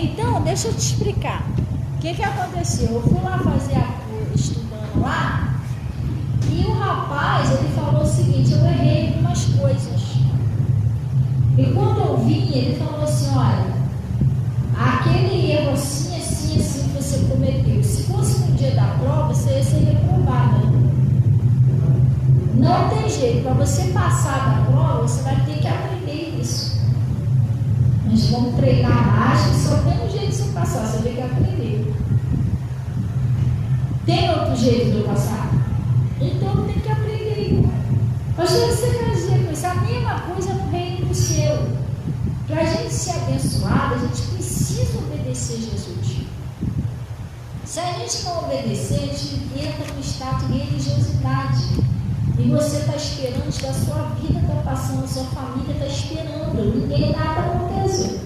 Então, deixa eu te explicar. O que aconteceu? Eu fui lá fazer estudando lá, e o rapaz, ele falou o seguinte: eu errei algumas coisas. E quando eu vim, ele falou assim: olha, aquele erro assim, assim, assim que você cometeu, se fosse no dia da prova, você ia ser reprovada. Não tem jeito, para você passar da prova, você vai ter que aprender isso. Nós vamos treinar, acho que só tem um jeito de você passar, você tem que aprender. Tem outro jeito de eu passar? Então tem que aprender. Pastor, você quer dizer com isso? A mesma coisa no reino do céu. Para a gente ser abençoado, a gente precisa obedecer Jesus. Se a gente não obedecer, a gente entra no estado de religiosidade. E você está esperando, da sua vida está passando, a sua família está esperando. Ninguém nada acontece.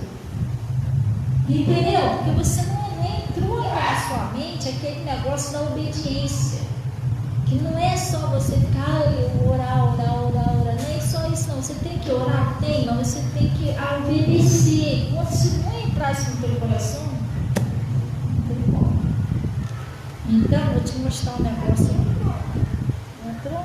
Entendeu? Porque você não entrou na sua mente aquele negócio da obediência. Que não é só você ficar orar. Nem só isso não. Você tem que orar, tem, mas você tem que obedecer. Enquanto se não entrasse no teu coração, não tem como. Então, vou te mostrar um negócio aqui. Entrou?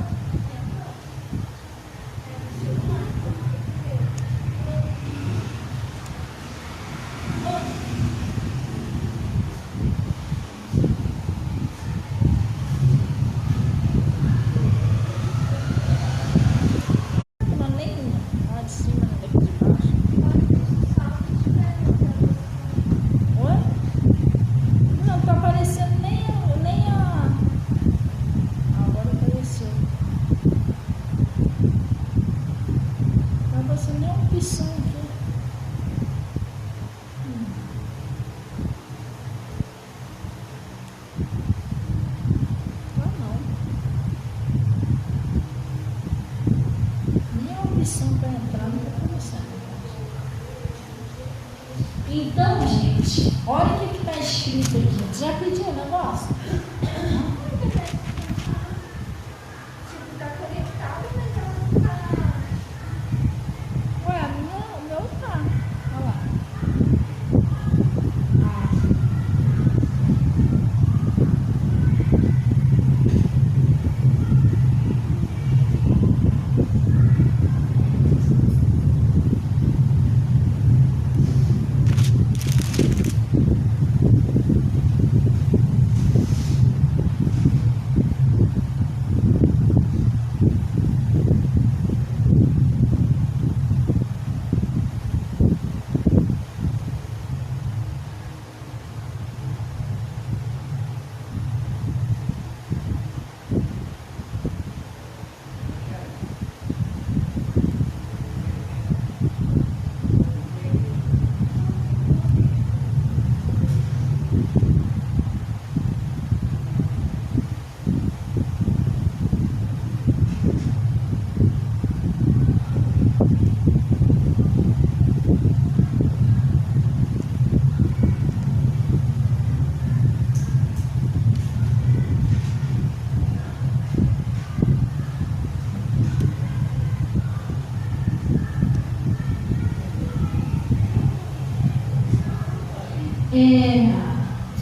Então, gente, olha o que está escrito aqui. Já pediu o negócio? Está conectado, mas ela não está. Ué, o meu tá. Olha lá.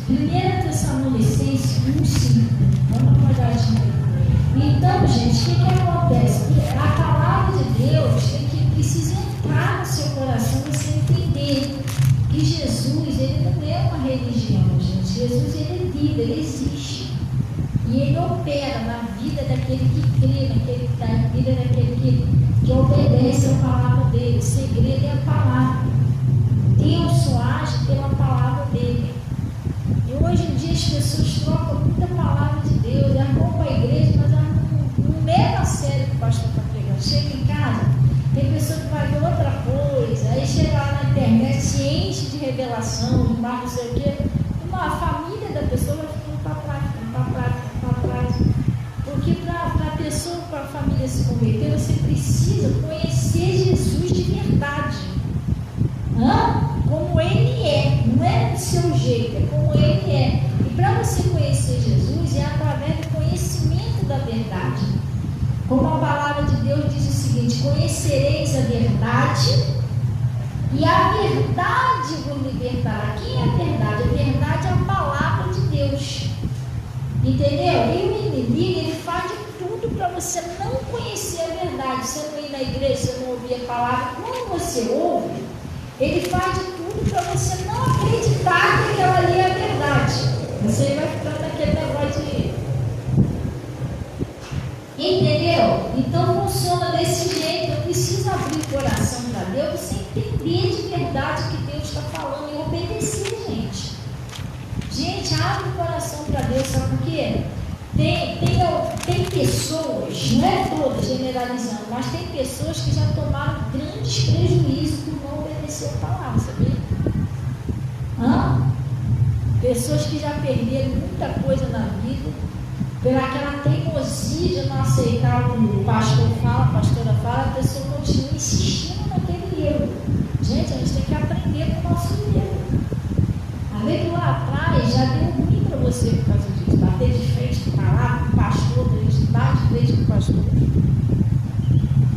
Primeira Tessalonicenses 1:5. Vamos uma olhadinha. Então, gente, o que acontece? A palavra de Deus precisa entrar no seu coração e você entender que Jesus, ele não é uma religião, gente. Jesus, ele é vida, ele existe. E ele opera na vida daquele que crê, na vida daquele que obedece a palavra dele. O segredo é a palavra. Deus só age pela palavra dele. E hoje em dia as pessoas trocam muita palavra de Deus, elas vão para a igreja, mas elas não levam a sério o que o pastor está pregando. Chega em casa, tem pessoa que vai ver outra coisa, aí chega lá na internet, se enche de revelação, de mais não sei o quê. A família da pessoa vai ficando para trás. Porque para a pessoa, para a família se converter, você precisa conhecer Jesus de verdade. Como ele é, não é do seu jeito, é como ele é. E para você conhecer Jesus é através do conhecimento da verdade. Como a palavra de Deus diz o seguinte: conhecereis a verdade e a verdade vos libertará. Quem é você não conhecer a verdade, você não ir na igreja, você não ouvir a palavra. Quando você ouve, ele faz de tudo para você não acreditar que aquela ali é a verdade. Você vai ficando naquele negócio de... Entendeu? Então funciona desse jeito. Eu preciso abrir o coração para Deus, você entender de verdade o que Deus está falando e obedecer, gente. Gente, abre o coração para Deus, sabe por quê? Tem pessoas, não é todas generalizando, mas tem pessoas que já tomaram grandes prejuízos por não obedecer a palavra, sabia? Pessoas que já perderam muita coisa na vida, pelaquela teimosia de não aceitar o que o pastor fala, a pastora fala, a pessoa continua insistindo naquele erro. Gente, a gente tem que aprender com o nosso erro. Além que lá atrás já deu ruim para você por causa disso, bater de frente com a palavra, com o pastor, bate de frente com o pastor.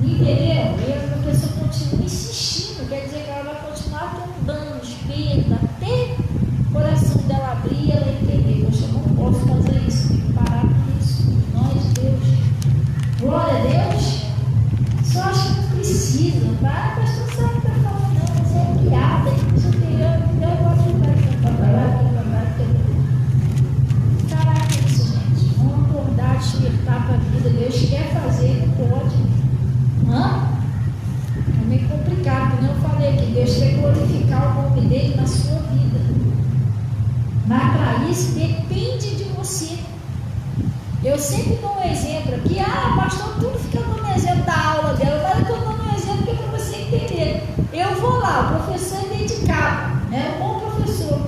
Entendeu? E a pessoa continua insistindo, quer dizer que ela vai continuar tendo danos, perda, até o coração dela abrir e ela entender, poxa, eu não posso fazer isso, tem que parar com isso, em nome de Deus. Glória a Deus. Só acho que não precisa, tá? A pessoa sabe o que está falando, não, você é piada, isso eu gosto de caraca, isso, gente. Vamos acordar, despertar para a vida. Deus quer fazer, ele pode. É meio complicado, como eu falei aqui. Deus quer glorificar o nome dele na sua vida. Mas para isso depende de você. Eu sempre dou um exemplo aqui. Pastor, tudo fica dando exemplo da aula dela, mas eu estou dando um exemplo que é para você entender. Eu vou lá, o professor é dedicado, é um bom professor.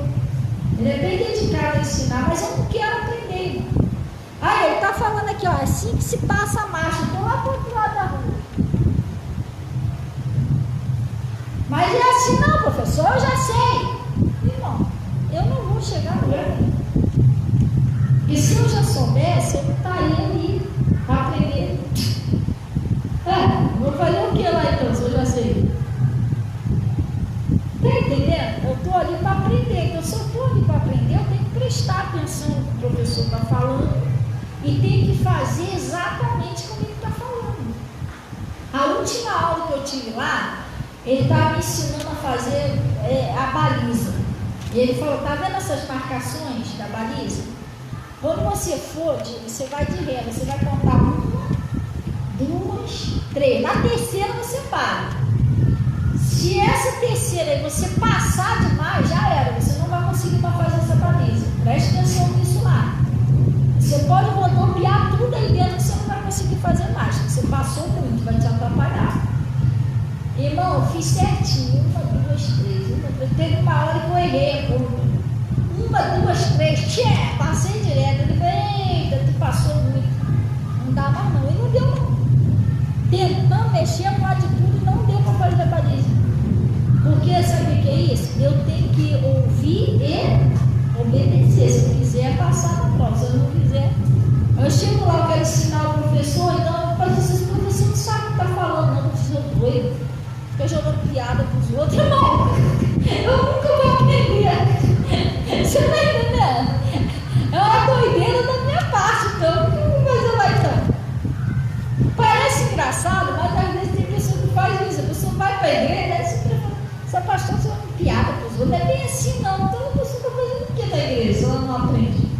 Ele é bem dedicado a ensinar, mas eu não quero aprender. Ele está falando aqui, ó, assim que se passa a marcha, estou lá para o outro lado da rua. Mas é assim, não, professor, eu já sei. Irmão, eu não vou chegar lá. E se eu já soubesse, eu não estaria ali para aprender. Vou fazer o que lá então, se eu já sei? Está entendendo? Eu estou ali para aprender. Então, se eu estou ali para aprender, eu tenho que prestar atenção no que o professor está falando e tenho que fazer exatamente como ele está falando. A última aula que eu tive lá, ele estava me ensinando a fazer a baliza. E ele falou, tá vendo essas marcações da baliza? Quando você for, você vai de ré, você vai contar 1, 2, 3. Na terceira você para. Se essa terceira aí você passar demais, já era, você não vai conseguir mais fazer essa baliza. Preste atenção nisso lá. Você pode rodopiar tudo aí dentro que você não vai conseguir fazer mais. Você passou muito, vai te atrapalhar. Irmão, eu fiz certinho. 1, 2, 3. Teve uma hora que eu errei. 1, 2, 3. Passei direto. Ele falou, eita, tu passou muito. Não dá mais não. E não deu não. Tentando mexer com de tudo, não deu para fazer a baliza. Porque sabe o que é isso? Eu tenho que ouvir e obedecer. Se eu quiser, passar na prova. Se eu não quiser, eu chego lá, eu quero ensinar o professor, então eu faço isso, o professor não sabe o que está falando, não, professor doido. Fica jogando piada para os outros. Não, eu nunca vou aprender. Você está entendendo? É uma doideira da minha parte, então. O que eu vou fazer lá então? Parece engraçado, mas às vezes tem pessoa que faz isso. A pessoa vai para a igreja, essa pastora está jogando piada para os outros. Não é bem assim, não. Então a pessoa está fazendo o que na igreja se ela não aprende?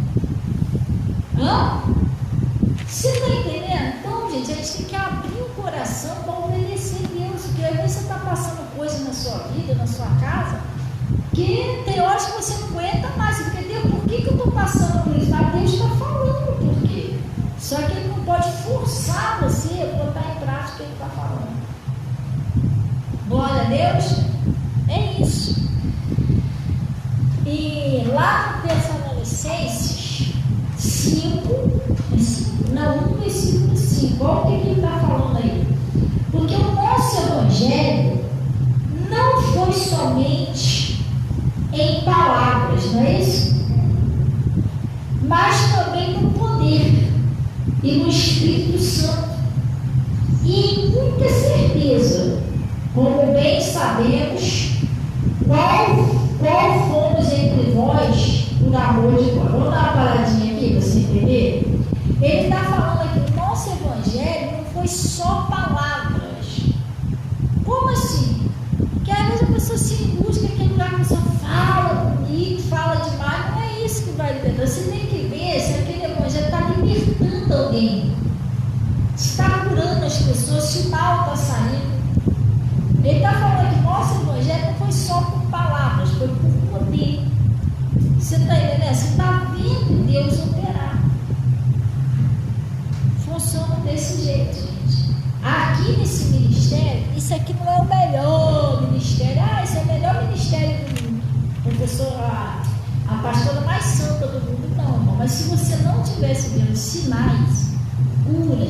Você está entendendo? Então, gente, a gente tem que abrir o coração para obedecer a Deus. Porque às vezes você está passando coisas na sua vida, na sua casa, que tem horas que você não aguenta mais. Porque Deus, por que eu estou passando por isso? Mas Deus está falando por quê. Só que Ele não pode forçar você a botar em prática o que Ele está falando. Glória a Deus. É isso. E lá no Tessalonicenses 1, versículo 5, olha o que ele está falando aí. Porque o nosso evangelho não foi somente em palavras, não é isso? Mas também no poder e no Espírito Santo, e em muita certeza, como bem sabemos, qual fomos entre vós por amor de Deus. Vamos dar uma paradinha aqui para você entender. Ele está falando aqui, o nosso evangelho só palavras. Como assim? Porque às vezes a pessoa se busca aquele lugar que a pessoa fala bonito, fala demais, não é isso que vai libertar. Você tem que ver se aquele evangelho está libertando alguém, está curando as pessoas, se o mal está saindo. Ele está falando que nosso evangelho não foi só por palavras, foi por poder. Você está entendendo? Você está vendo Deus operar. Funciona desse jeito, gente. Aqui nesse ministério, isso aqui não é o melhor ministério. Esse é o melhor ministério do mundo. A pastora mais santa do mundo, não, irmão. Mas se você não tivesse vendo sinais, cura,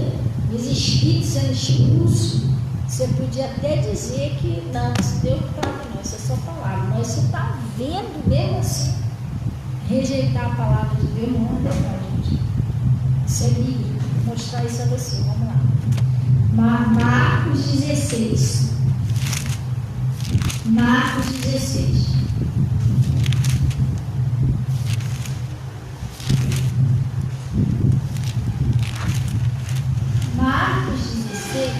os espíritos sendo expulsos, você podia até dizer que não, se Deus não está aqui, não, isso é só palavra. Mas você está vendo mesmo assim. Rejeitar a palavra de Deus não é legal, gente. Isso é bíblico. Vou mostrar isso a você. Vamos lá. Marcos 16. Marcos 16. Marcos 16.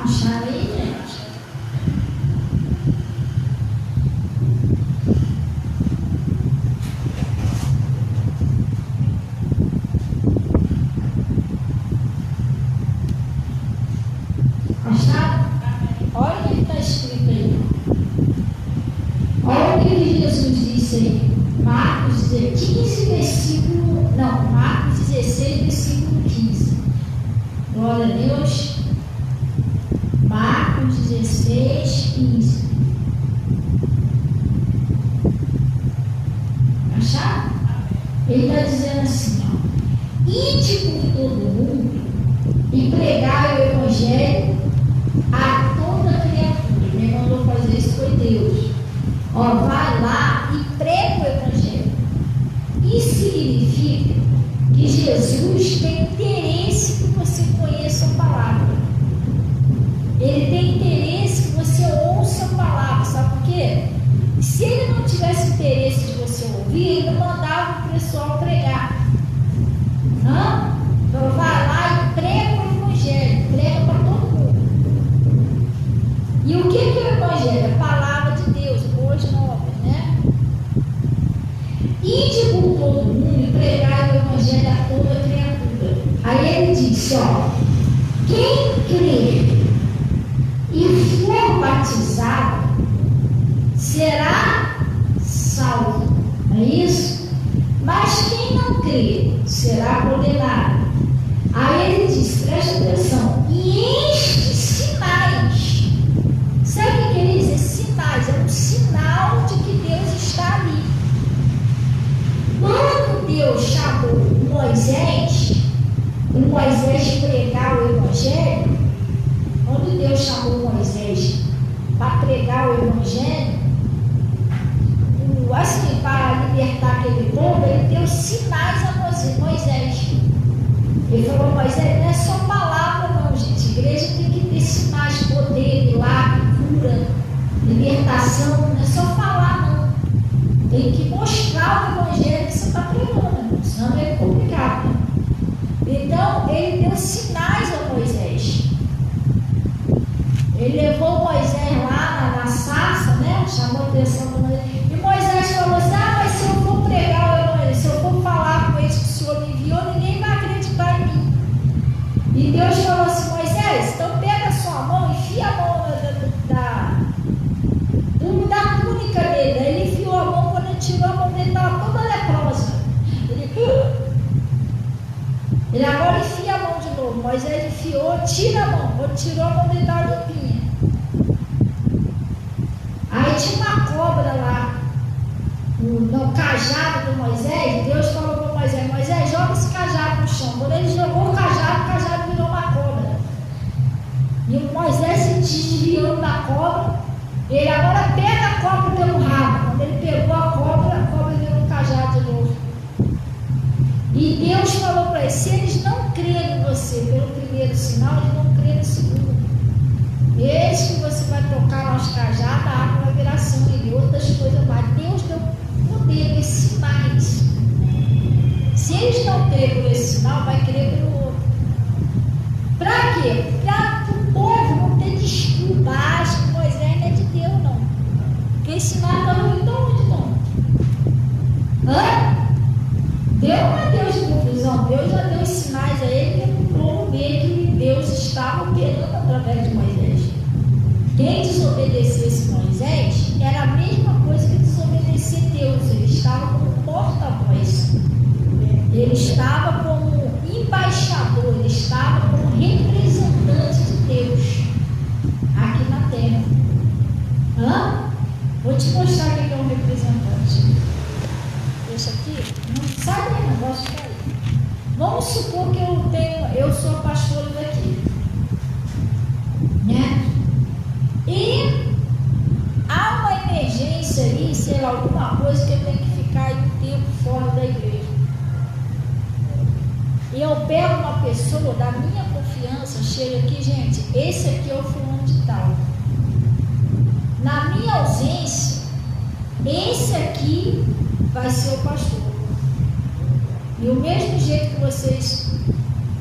Acharam aí, gente? Acharam? Olha o que está escrito aí. Olha o que Jesus disse aí. Marcos 15, versículo. Não, Marcos 16, versículo 15. Glória a Deus. Marcos 16, 15. Acharam? Ele está dizendo assim, ó. Ide por todo mundo e pregai o evangelho a toda criatura. Quem mandou fazer isso foi Deus. Ó, vai lá e prega o evangelho. Isso significa que Jesus tem interesse que você conheça a palavra. Ele tem interesse que você ouça a palavra. Sabe por quê? Se ele não tivesse interesse de você ouvir, ele não mandava o pessoal pregar. Não? Então vai lá e prega o evangelho. Prega para todo mundo. E o que é o evangelho? A palavra de Deus, boas novas, né? Ide por todo mundo e pregai o evangelho a toda criatura. Aí ele disse, ó, quem crê e for batizado será salvo. Não é isso? Mas quem não crê será condenado. Aí ele diz, presta atenção, e estes sinais. Sabe o que ele diz? Sinais, é um sinal de que Deus está ali. Quando Deus chamou Moisés, e Moisés pregar o evangelho, quando Deus chamou Moisés para pregar o evangelho, assim, para libertar aquele povo, ele deu sinais a Moisés. Ele falou, Moisés, não é só palavra não, gente. A igreja tem que ter sinais, poder, milagre, cura, libertação, não é só falar não. Tem que mostrar o evangelho que você está pregando, senão é complicado. Então, ele deu sinais a Moisés. Ele levou Moisés lá na sarça, né? Chamou a atenção do Moisés. E Moisés falou assim, mas se eu for pregar o evangelho, se eu for falar com eles que o Senhor me enviou, ninguém vai acreditar em mim. E Deus falou assim, Moisés, então pega a sua mão, enfia a mão da túnica dele. Aí ele enfiou a mão, quando ele tirou a mão dele, estava toda leprosa. Ele agora enfia a mão de novo. Moisés enfiou, tira a mão. Tirou a mão dele, estava limpinha. Aí tinha uma cobra lá no cajado do Moisés. Deus falou para Moisés, Moisés, joga esse cajado no chão. Quando ele jogou o cajado virou uma cobra. E o Moisés se desviou da cobra. Ele agora pega a cobra pelo rabo. Quando ele pegou a cobra virou um cajado de novo. E Deus falou para eles, se eles não crerem em você pelo primeiro sinal, eles vão crer no segundo. Eis que você vai tocar nos cajados, a água vai virar sangue e outras coisas mais. Deus deu poder, sinais. para o povo não ter desculpa, acho que Moisés não é de Deus, não. Porque esse mar está muito onde, não? Hã? Deus não é Deus de confusão. Deus já deu sinais a ele para o povo ver que Deus estava operando através de Moisés. Quem desobedecesse Moisés era a mesma coisa que desobedecer Deus. Ele estava como porta-voz. Ele estava como embaixador. Ele estava como representante de Deus aqui na terra. Hã? Vou te mostrar o que é um representante. Deixa aqui. Não sai daí, não gosto de cair. Vamos supor que eu sou a pastora daqui. Né? E há uma emergência aí, sei lá, alguma coisa que eu tenho que ficar aí um tempo fora da igreja. E eu pego uma pessoa da minha confiança, chega aqui, gente, esse aqui é o fulano de tal. Na minha ausência, esse aqui vai ser o pastor. E o mesmo jeito que vocês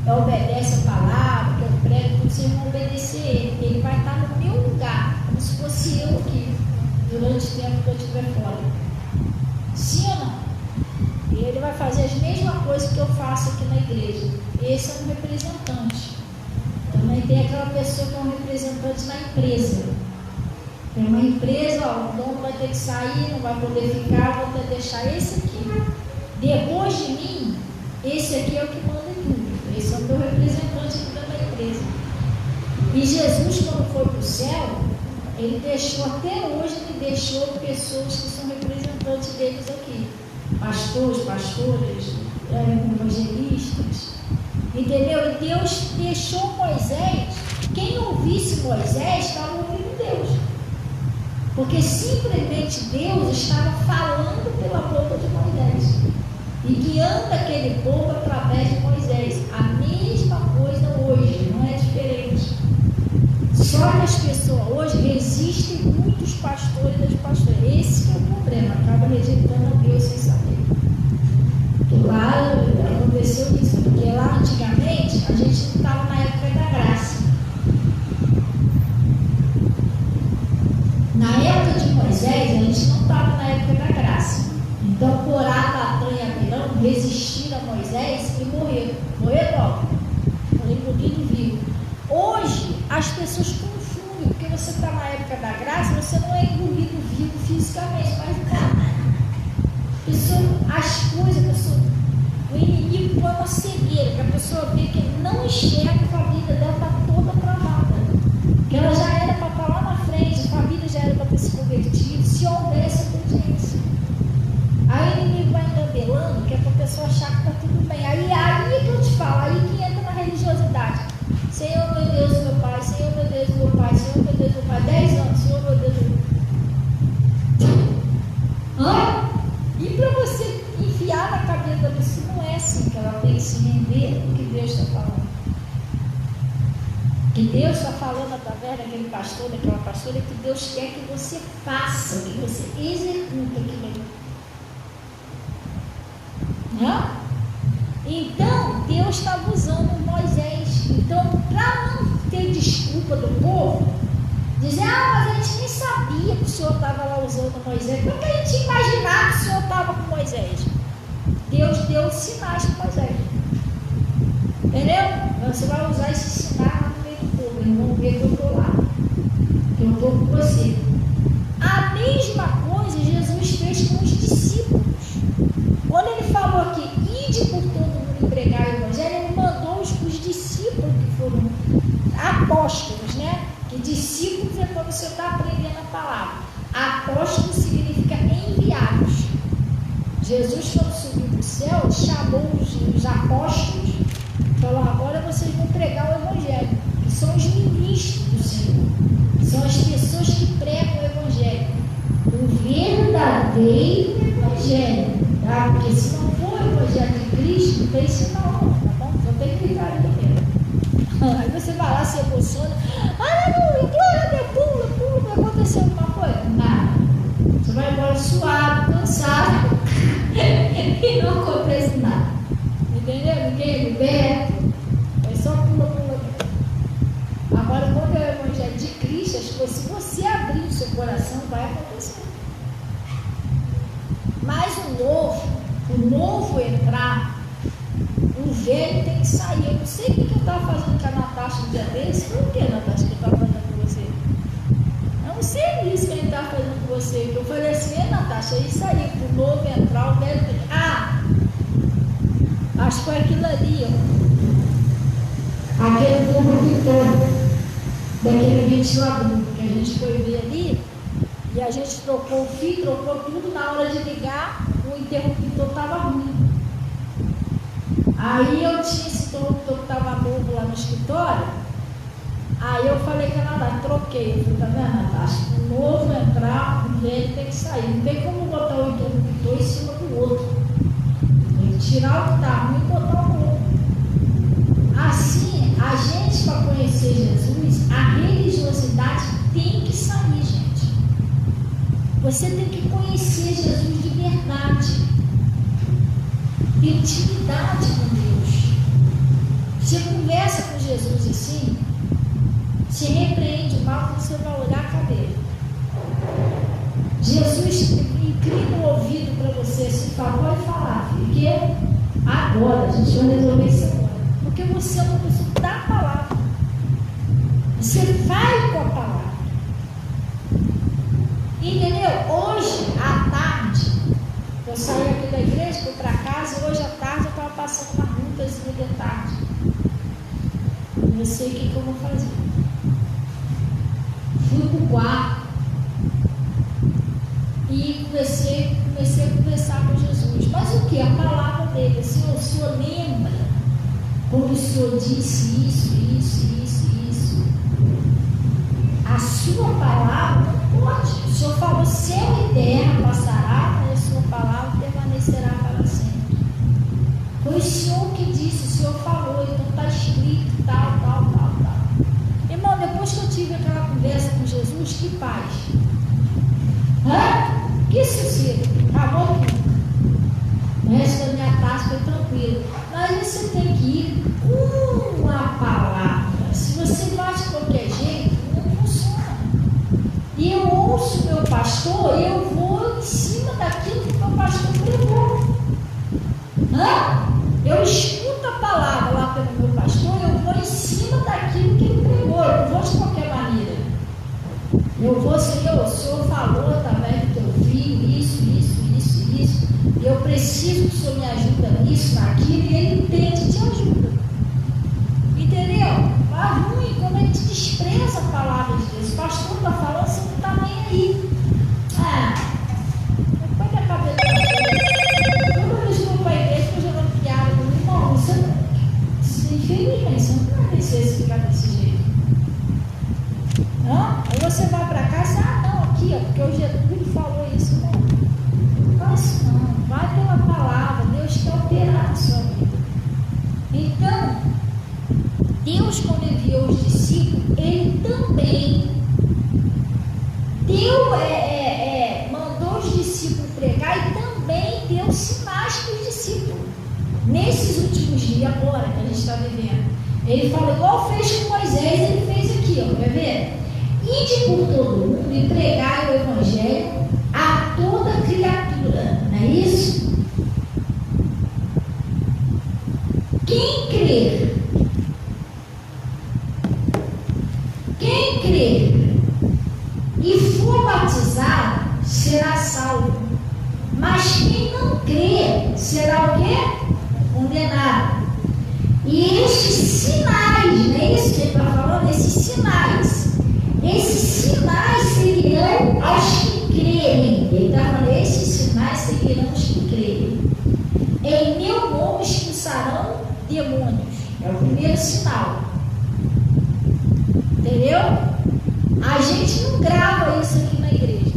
obedecem a palavra, que eu prego, vocês vão obedecer ele. Ele vai estar no meu lugar, como se fosse eu aqui, durante o tempo que eu estiver fora. Sim ou não? E ele vai fazer as mesmas coisas que eu faço aqui na igreja. Esse é um representante. Também tem aquela pessoa que é um representante na empresa. Tem uma empresa, ó, o dono vai ter que sair, não vai poder ficar, vou ter que deixar esse aqui. Depois de mim, esse aqui é o que manda em tudo. Esse é o meu representante aqui dentro da empresa. E Jesus, quando foi para o céu, ele deixou, até hoje, ele deixou pessoas que são representantes deles aqui. Pastores, pastoras, evangelistas. Entendeu? E Deus deixou Moisés. Quem ouvisse Moisés estava ouvindo Deus. Porque simplesmente Deus estava falando pela boca de Moisés e guiando aquele povo através de Moisés. A mesma coisa hoje, não é diferente. Só que as pessoas hoje resistem muitos pastores das pastoras. Esse que é o problema, acaba rejeitando a Deus sem saber. Porque lá aconteceu isso, porque lá antigamente a gente não estava na época da graça. Na época de Moisés, a gente não estava na época da graça. Então, Corá, Datã e Abirão resistiram a Moisés e morreram. Morreram logo. Foram engolidos vivos. Hoje, as pessoas confundem, porque você está na época da graça, você não é engolido vivo fisicamente, mas tá. As coisas, o inimigo põe uma cegueira, que a pessoa vê que não enxerga que a vida dela está toda travada. Que ela já era para estar lá na frente, a família já era para ter se convertido, se houvesse obediência. Aí o inimigo vai engabelando, que é para a pessoa achar que está tudo bem. Aí é que eu te falo, aí que entra na religiosidade. Senhor meu Deus, meu Pai, Senhor meu Deus, meu Pai, Senhor meu Deus, meu Pai, 10 anos, Senhor meu Deus, meu Pai. Hã? E para você enfiar na cabeça da pessoa, não é assim que ela tem que se render do que Deus está falando. Que Deus está falando através daquele pastor, daquela pastora, que Deus quer que você faça, que você execute aquilo ali. Não? Então, Deus estava usando Moisés. Então, para não ter desculpa do povo, dizer, mas a gente nem sabia que o Senhor estava lá usando Moisés. Como que a gente imaginava que o Senhor estava com Moisés? Deus deu sinais para Moisés. Entendeu? Você vai usar esses sinais no meio do povo. Eles vão ver que eu estou lá. Que eu estou com você. A mesma coisa Jesus fez com os discípulos. Quando ele falou aqui, ide por todo mundo e pregar o evangelho, ele mandou os discípulos que foram apóstolos, né? Que discípulos é quando você está aprendendo a palavra. Apóstolo significa enviados. Jesus, quando subiu para o céu, chamou os apóstolos e falou, agora vocês vão pregar o evangelho, que são os ministros do Senhor. São as pessoas que pregam o evangelho. O verdadeiro evangelho. Tá? Porque se não for o evangelho de Cristo, não tem sinal, tá bom? Só tem que ficar ali mesmo. Aí você vai lá, se emociona, aleluia, glória a Deus, pula, vai acontecer alguma coisa? Nada. Você vai embora suado, cansado e não acontece nada. Entendeu? Ninguém é liberto, é só pula. se você abrir o seu coração, vai acontecer. Mas o novo entrar, o velho tem que sair. Eu não sei o que eu estava fazendo com a Natasha no dia desse. Foi o que, Natasha, que eu estava fazendo com você? Eu não sei isso que a gente estava fazendo com você. Eu falei assim, Natasha, é isso aí, para o novo entrar, o velho tem que... acho que foi aquilo ali, ó. Aquele interruptor daquele ventilador que a gente foi ver ali, e a gente trocou o fio, trocou tudo. Na hora de ligar, o interruptor estava ruim. Aí eu tinha esse interruptor que estava novo lá no escritório. Aí eu falei com a Natasha, troquei. Eu falei, tá vendo, Natasha? O novo entrar, o velho tem que sair. Não tem como botar o interruptor em cima do outro. Tem que tirar o que está ruim e botar o novo. Assim, a gente, para conhecer Jesus, a religiosidade tem que sair, gente. Você tem que conhecer Jesus de verdade. Ter intimidade com Deus. Você conversa com Jesus assim, se repreende o mal, você vai olhar a cadeira. Jesus inclina o ouvido para você assim, fala, pode falar, filho, que agora a gente vai resolver isso agora. Porque você é uma pessoa da palavra. Você vai com a palavra. Entendeu? Hoje, à tarde, eu saí aqui da igreja, fui para casa, e hoje à tarde eu estava passando uma rutazinha de tarde. Eu sei o que eu vou fazer. Fui para o quarto e comecei a conversar com Jesus. Mas o que? A palavra dele. Assim, o Senhor lembra como o Senhor disse isso. A sua palavra não pode. O Senhor falou, céu e terra passará, mas a sua palavra permanecerá para sempre. Foi o Senhor que disse, o Senhor falou, então está escrito tal. Irmão, depois que eu tive aquela conversa com Jesus, que paz. Que sossego. Acabou tudo. O resto da minha taça foi tranquilo. Mas você tem que ir com a palavra. Se você vai de qualquer jeito, não funciona. E eu ouço o meu pastor, eu vou em cima daquilo que o meu pastor pregou. Eu escuto a palavra lá pelo meu pastor, eu vou em cima daquilo que ele pregou. Eu não vou de qualquer maneira. Eu vou, Senhor, o Senhor falou através do teu filho, isso. E eu preciso que o Senhor me ajuda nisso, naquilo, e ele entende, te ajuda. Entendeu? Vai ruim quando a gente despreza a palavra de Deus. O pastor está falando, você não está nem aí. Depois que a cabeça toda vez que eu vou para a igreja, estou jogando piada com o irmão. Infelizmente, você não vai vencer ficar desse jeito. Aí você vai para casa, não, aqui, porque o Jesus falou isso. Não faz isso não. Vai pela palavra, Deus quer operar na sua vida. Então, Deus, quando enviou os discípulos, ele também mandou os discípulos pregar e também deu sinais para os discípulos. Nesses últimos dias, agora que a gente está vivendo, ele falou, igual fez com Moisés, ele fez aqui, quer ver? Ide por todo mundo e pregai o evangelho a toda criatura, não é isso? Quem crer e for batizado será salvo, mas quem não crer será o quê? Condenado. E estes sinais, não é isso que ele está falando? Esses sinais seguirão aos que crerem. Ele está falando, esses sinais seguirão os que crerem. Em meu nome expulsarão demônios. É o primeiro sinal. Entendeu? A gente não grava isso aqui na igreja.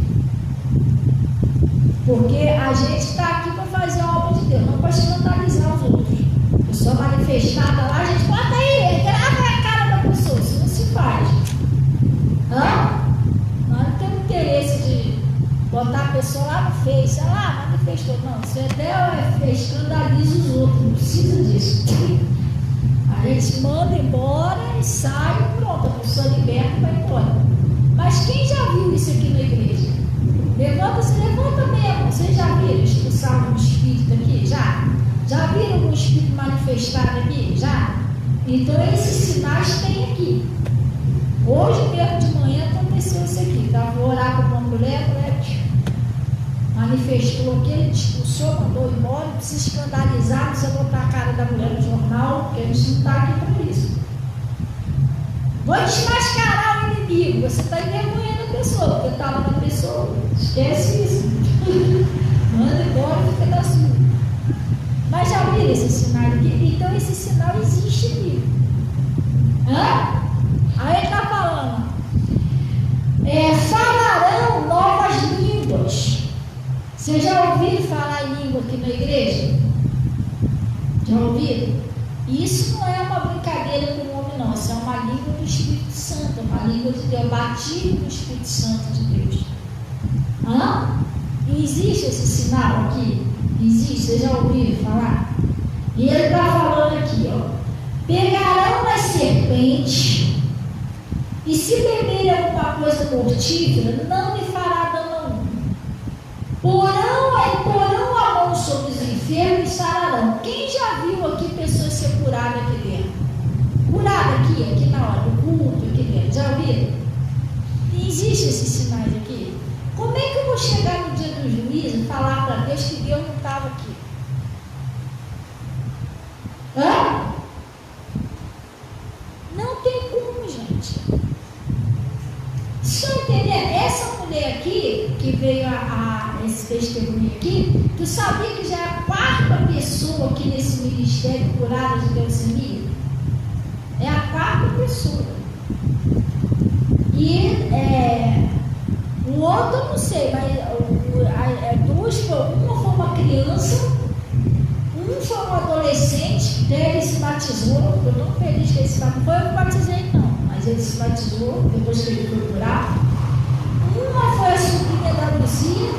Porque a gente está aqui para fazer a obra de Deus, não para escandalizar os outros. Pessoa manifestada lá, a gente bota aí, grava a cara da pessoa, isso não se faz. Nós não temos interesse de botar a pessoa lá no Face, manifestou. Não, você até escandaliza os outros, não precisa disso. A gente manda embora e sai, pronto, a pessoa liberta e vai embora. Mas espírito aqui? Já? Já viram algum espírito manifestado aqui? Já? Então esses sinais tem aqui. Hoje mesmo de manhã aconteceu isso aqui. Eu vou orar com uma mulher, manifestou aqui, ele expulsou, mandou embora, não precisa escandalizar, não precisa botar a cara da mulher no jornal, porque a gente não está aqui para isso. Vou desmascarar o inimigo, você está envergonhando a pessoa, porque está lá na pessoa, esquece isso. Manda embora e fica da sua. Mas já viram esse sinal aqui? Então esse sinal existe aqui. Hã? Aí ele está falando, falarão novas línguas. Vocês já ouviram falar em língua aqui na igreja? Já ouviram? Isso não é uma brincadeira com o homem, não. Isso é uma língua do Espírito Santo, uma língua de Deus, batismo do Espírito Santo de Deus. Hã? E existe esse sinal aqui? Existe, vocês já ouviram falar? E ele está falando aqui, ó. Pegarão nas serpentes, e se beberem alguma coisa mortífera, não lhe fará dano algum. Porão a mão sobre os enfermos e sararão. Quem já viu aqui pessoas ser curadas aqui dentro? Curada aqui na hora do culto, aqui dentro. Já ouviram? Existem esses sinais aqui? Como é que eu vou chegar no dia do juízo e falar para Deus que Deus não estava aqui? Hã? Não tem como, gente. Vocês estão entendendo? Essa mulher aqui, que veio esse testemunho aqui, tu sabia que já é a quarta pessoa aqui nesse ministério curada de leucemia? É a quarta pessoa. E o outro eu não sei, mas uma foi uma criança, um foi um adolescente, ele se batizou. Eu estou feliz que ele se batizou. Não foi eu que batizei, não, mas ele se batizou depois que ele foi curado. Uma foi a sobrinha da Luzia,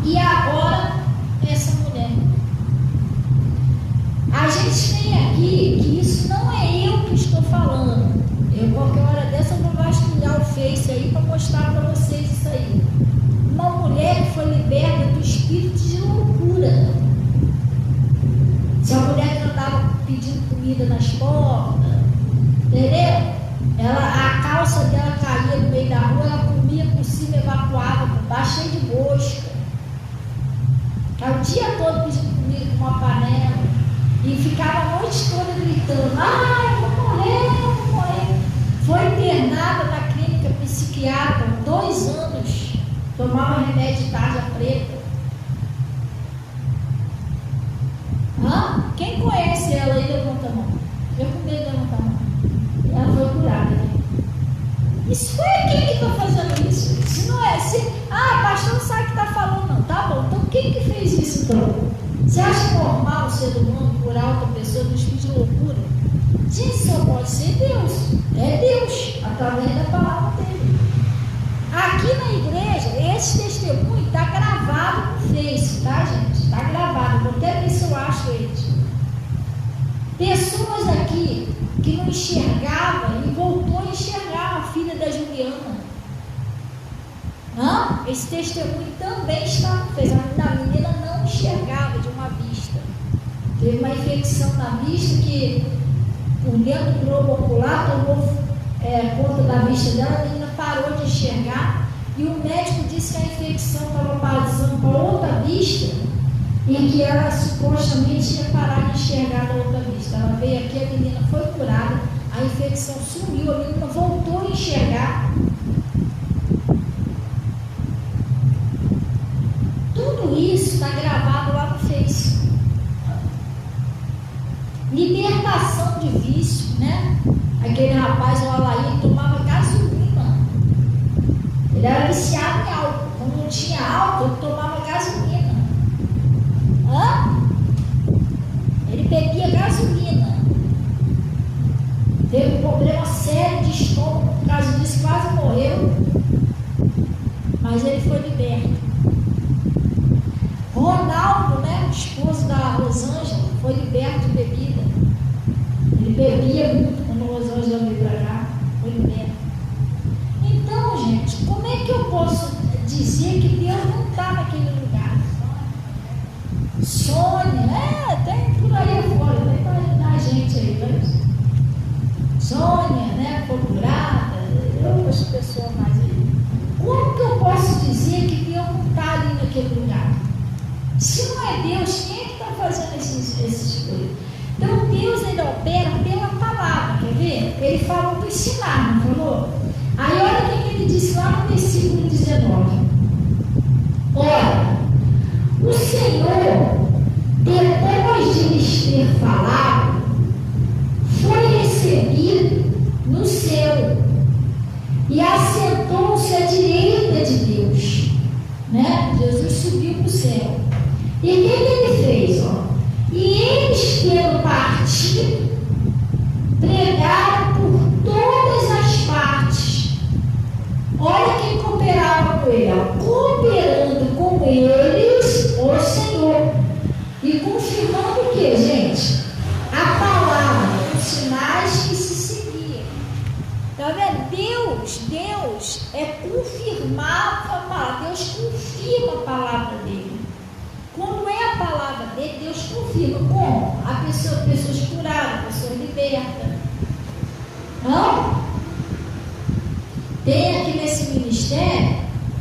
e agora essa mulher. A gente tem aqui que isso não é eu que estou falando. Eu, qualquer hora dessa, eu vou vasculhar o Face aí para mostrar para vocês isso aí. Uma mulher que foi liberta do espírito de loucura. Se a mulher que andava pedindo comida nas portas, entendeu? A calça dela caía no meio da rua, ela comia por cima, evacuava por baixo, cheio de mosca. Ficava o dia todo pedindo comida com uma panela e ficava a noite toda gritando: ai, eu vou morrer, eu vou morrer. Foi internada na clínica psiquiátrica 2 anos, tomava remédio de tarja preta. Quem conhece ela aí, levanta a mão. Eu com medo de levantar a mão. Ela foi curada, né? Isso foi quem que está fazendo isso? Se não é assim, pastor não sabe o que está falando, não. Tá bom, então quem que fez isso então? Você acha normal o ser humano curar outra pessoa do espírito de loucura? Gente, só pode ser Deus. É Deus, através da palavra dele. Aqui na igreja, esse testemunho está gravado no Face, tá, gente? Está gravado. Vou até ver se eu acho eles. Pessoas aqui que não enxergavam e voltou a enxergar, a filha da Juliana. Esse testemunho também está no Face. A menina não enxergava de uma vista. Teve uma infecção na vista que, por dentro do globo ocular, tomou conta da vista dela, a menina parou de enxergar e o médico disse que a infecção estava passando para outra vista e que ela supostamente ia parar de enxergar da outra vista. Ela veio aqui, a menina foi curada, a infecção sumiu, a menina voltou a enxergar. Tudo isso está gravado lá no Face. Libertação de vício, né? Aquele rapaz, o Alaí, tomava gasolina. Ele era viciado em álcool. Quando não tinha álcool, ele tomava gasolina. Ele bebia gasolina. Teve um problema sério de estômago, por causa disso quase morreu. Mas ele foi liberto. Ronaldo, né, esposo da Rosângela, foi liberto de bebida. Ele bebia muito quando a Rosângela veio para cá, foi liberto. Então, gente, como é que eu posso dizer que Deus não está naquele lugar. Sônia, tem por aí fora, vai imaginar a gente aí, mas... Sônia, né, procurada, outras pessoas mais aí. Como que eu posso dizer que Deus não está ali naquele lugar? Se não é Deus, quem é que está fazendo essas coisas? Então Deus ainda opera pela palavra, quer ver? Ele falou para ensinar, não falou? Aí olha o que ele disse lá no versículo 19. Ora, o Senhor, depois de lhes ter falado, foi recebido no céu e assentou-se à direita de Deus, né? Jesus subiu para o céu. E o que ele fez? E eles, tendo partido, pregaram por todas as partes. Olha quem cooperava com ele, cooperando com eles o Senhor e confirmando o que, gente? A palavra, os sinais que se seguiam. Está vendo? Deus é confirmar a palavra. Deus confirma a palavra dele. Quando é a palavra dele, Deus confirma. Como? Pessoas curadas, pessoas libertas. Não? Tem aqui nesse ministério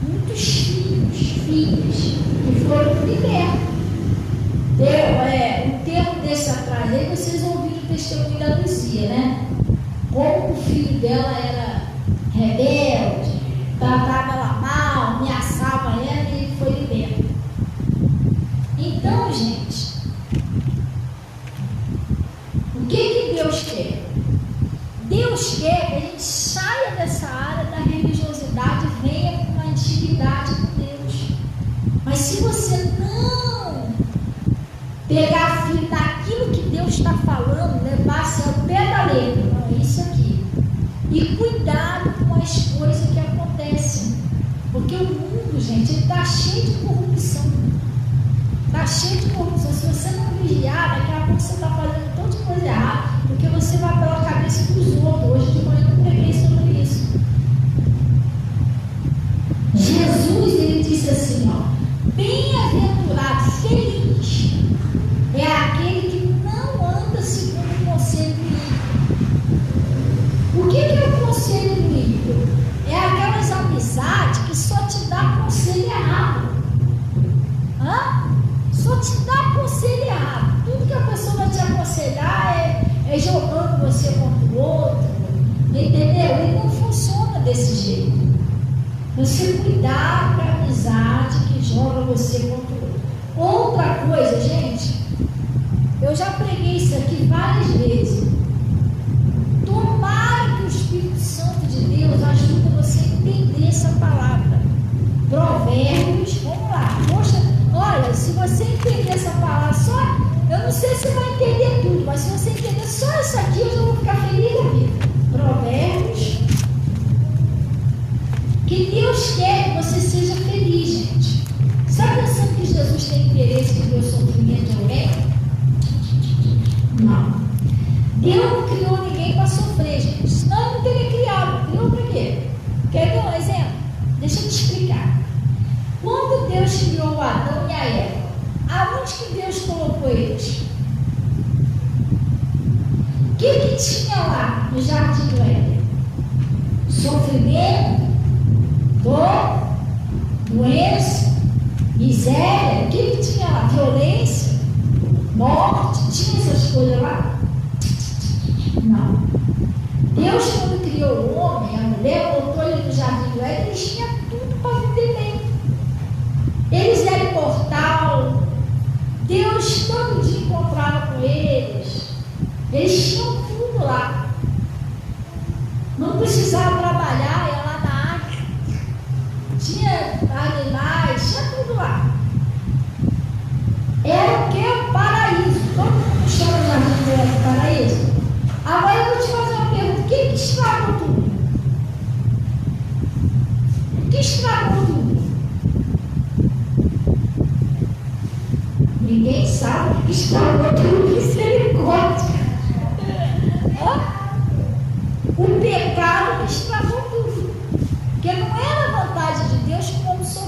muitos filhos que foram libertos. Um tempo desse atrás aí, vocês ouviram o testemunho da Luzia, né? Como o filho dela era rebelde, tratava ela mal, ameaçava ela e ele foi liberto. Então, gente, o que Deus quer? Deus quer que a gente saia dessa área da religiosidade e venha com uma intimidade com Deus. Mas se você não pegar firme daquilo que Deus está falando, levar-se ao pé da letra, não é isso aqui. E cuidado com as coisas que acontecem. Porque o mundo, gente, ele está cheio de corrupção. Está cheio de corrupção. Se você não vigiar, daqui a pouco você está fazendo um monte de coisa errada, porque você vai pela cabeça dos outros. Hoje de manhã eu preguei sobre isso. Jesus, ele disse assim, bem-aventurado, feliz é aquele que não anda segundo o conselho ímpio. O que é o conselho ímpio? É aquelas amizades que só te dá conselho errado. Só te dá conselho errado. Tudo que a pessoa vai te aconselhar é jogando você contra o outro. Entendeu? E não funciona desse jeito. Você cuidar da amizade que joga você contra o outro. Outra coisa, gente, eu já preguei isso aqui várias vezes. Tomara que o Espírito Santo de Deus ajude você a entender essa palavra. Provérbios, vamos lá. Poxa, olha, se você entender essa palavra só, eu não sei se você vai entender tudo, mas se você entender só isso aqui, eu já vou ficar feliz da vida. Provérbios. Que Deus quer que você seja feliz, gente. Está pensando que Jesus tem interesse de ver o sofrimento de alguém? Não. Deus não criou ninguém para sofrer, gente. Senão ele não teria criado. Criou para quê? Quer ver um exemplo? Deixa eu te explicar. Quando Deus criou o Adão e a Eva, aonde que Deus colocou eles? O que tinha lá no jardim do Éden? Sofrimento, dor, doença, miséria. O que tinha lá? Violência, morte. Tinha essas coisas lá? Não. Deus, quando criou o homem, a mulher, botou ele no jardim do Éden, eles tinham tudo para viver bem. Eles eram imortais. Deus todo dia encontrava com eles. Eles tinham tudo lá. Não precisava trabalhar, ia lá na água. Tinha animais, tinha tudo lá. Era o que? O paraíso. Todo mundo chama o jardim do Éden paraíso. Agora eu vou te fazer uma pergunta. O que estragou tudo? O que estragou tudo? Ninguém sabe o que estragou tudo. Misericórdia. O pecado que estragou tudo. Porque não era a vontade de Deus como sofrer.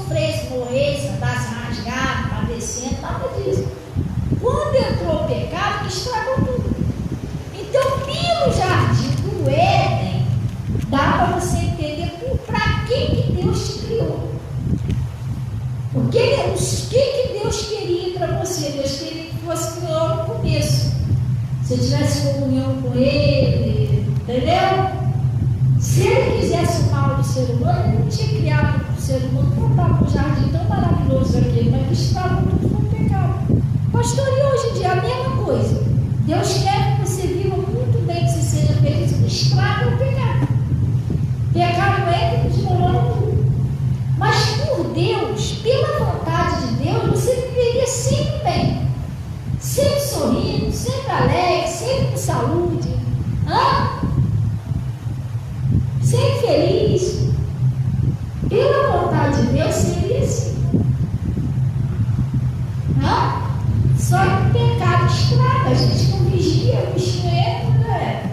ser humano, ele não tinha criado o ser humano para estar num jardim tão maravilhoso aqui, mas que estragou tudo com o pecado. Pastor, e hoje em dia a mesma coisa. Deus quer que você viva muito bem, que você seja feliz, não estraga o pecado. Pecado é que desmorona tudo. Mas por Deus, pela vontade de Deus, você viveria sempre bem. Sempre sorrindo, sempre alegre, sempre com saúde. Sempre feliz. Pela vontade de Deus, seria assim. Só que o pecado estraga, a gente não vigia, o bichinho entra,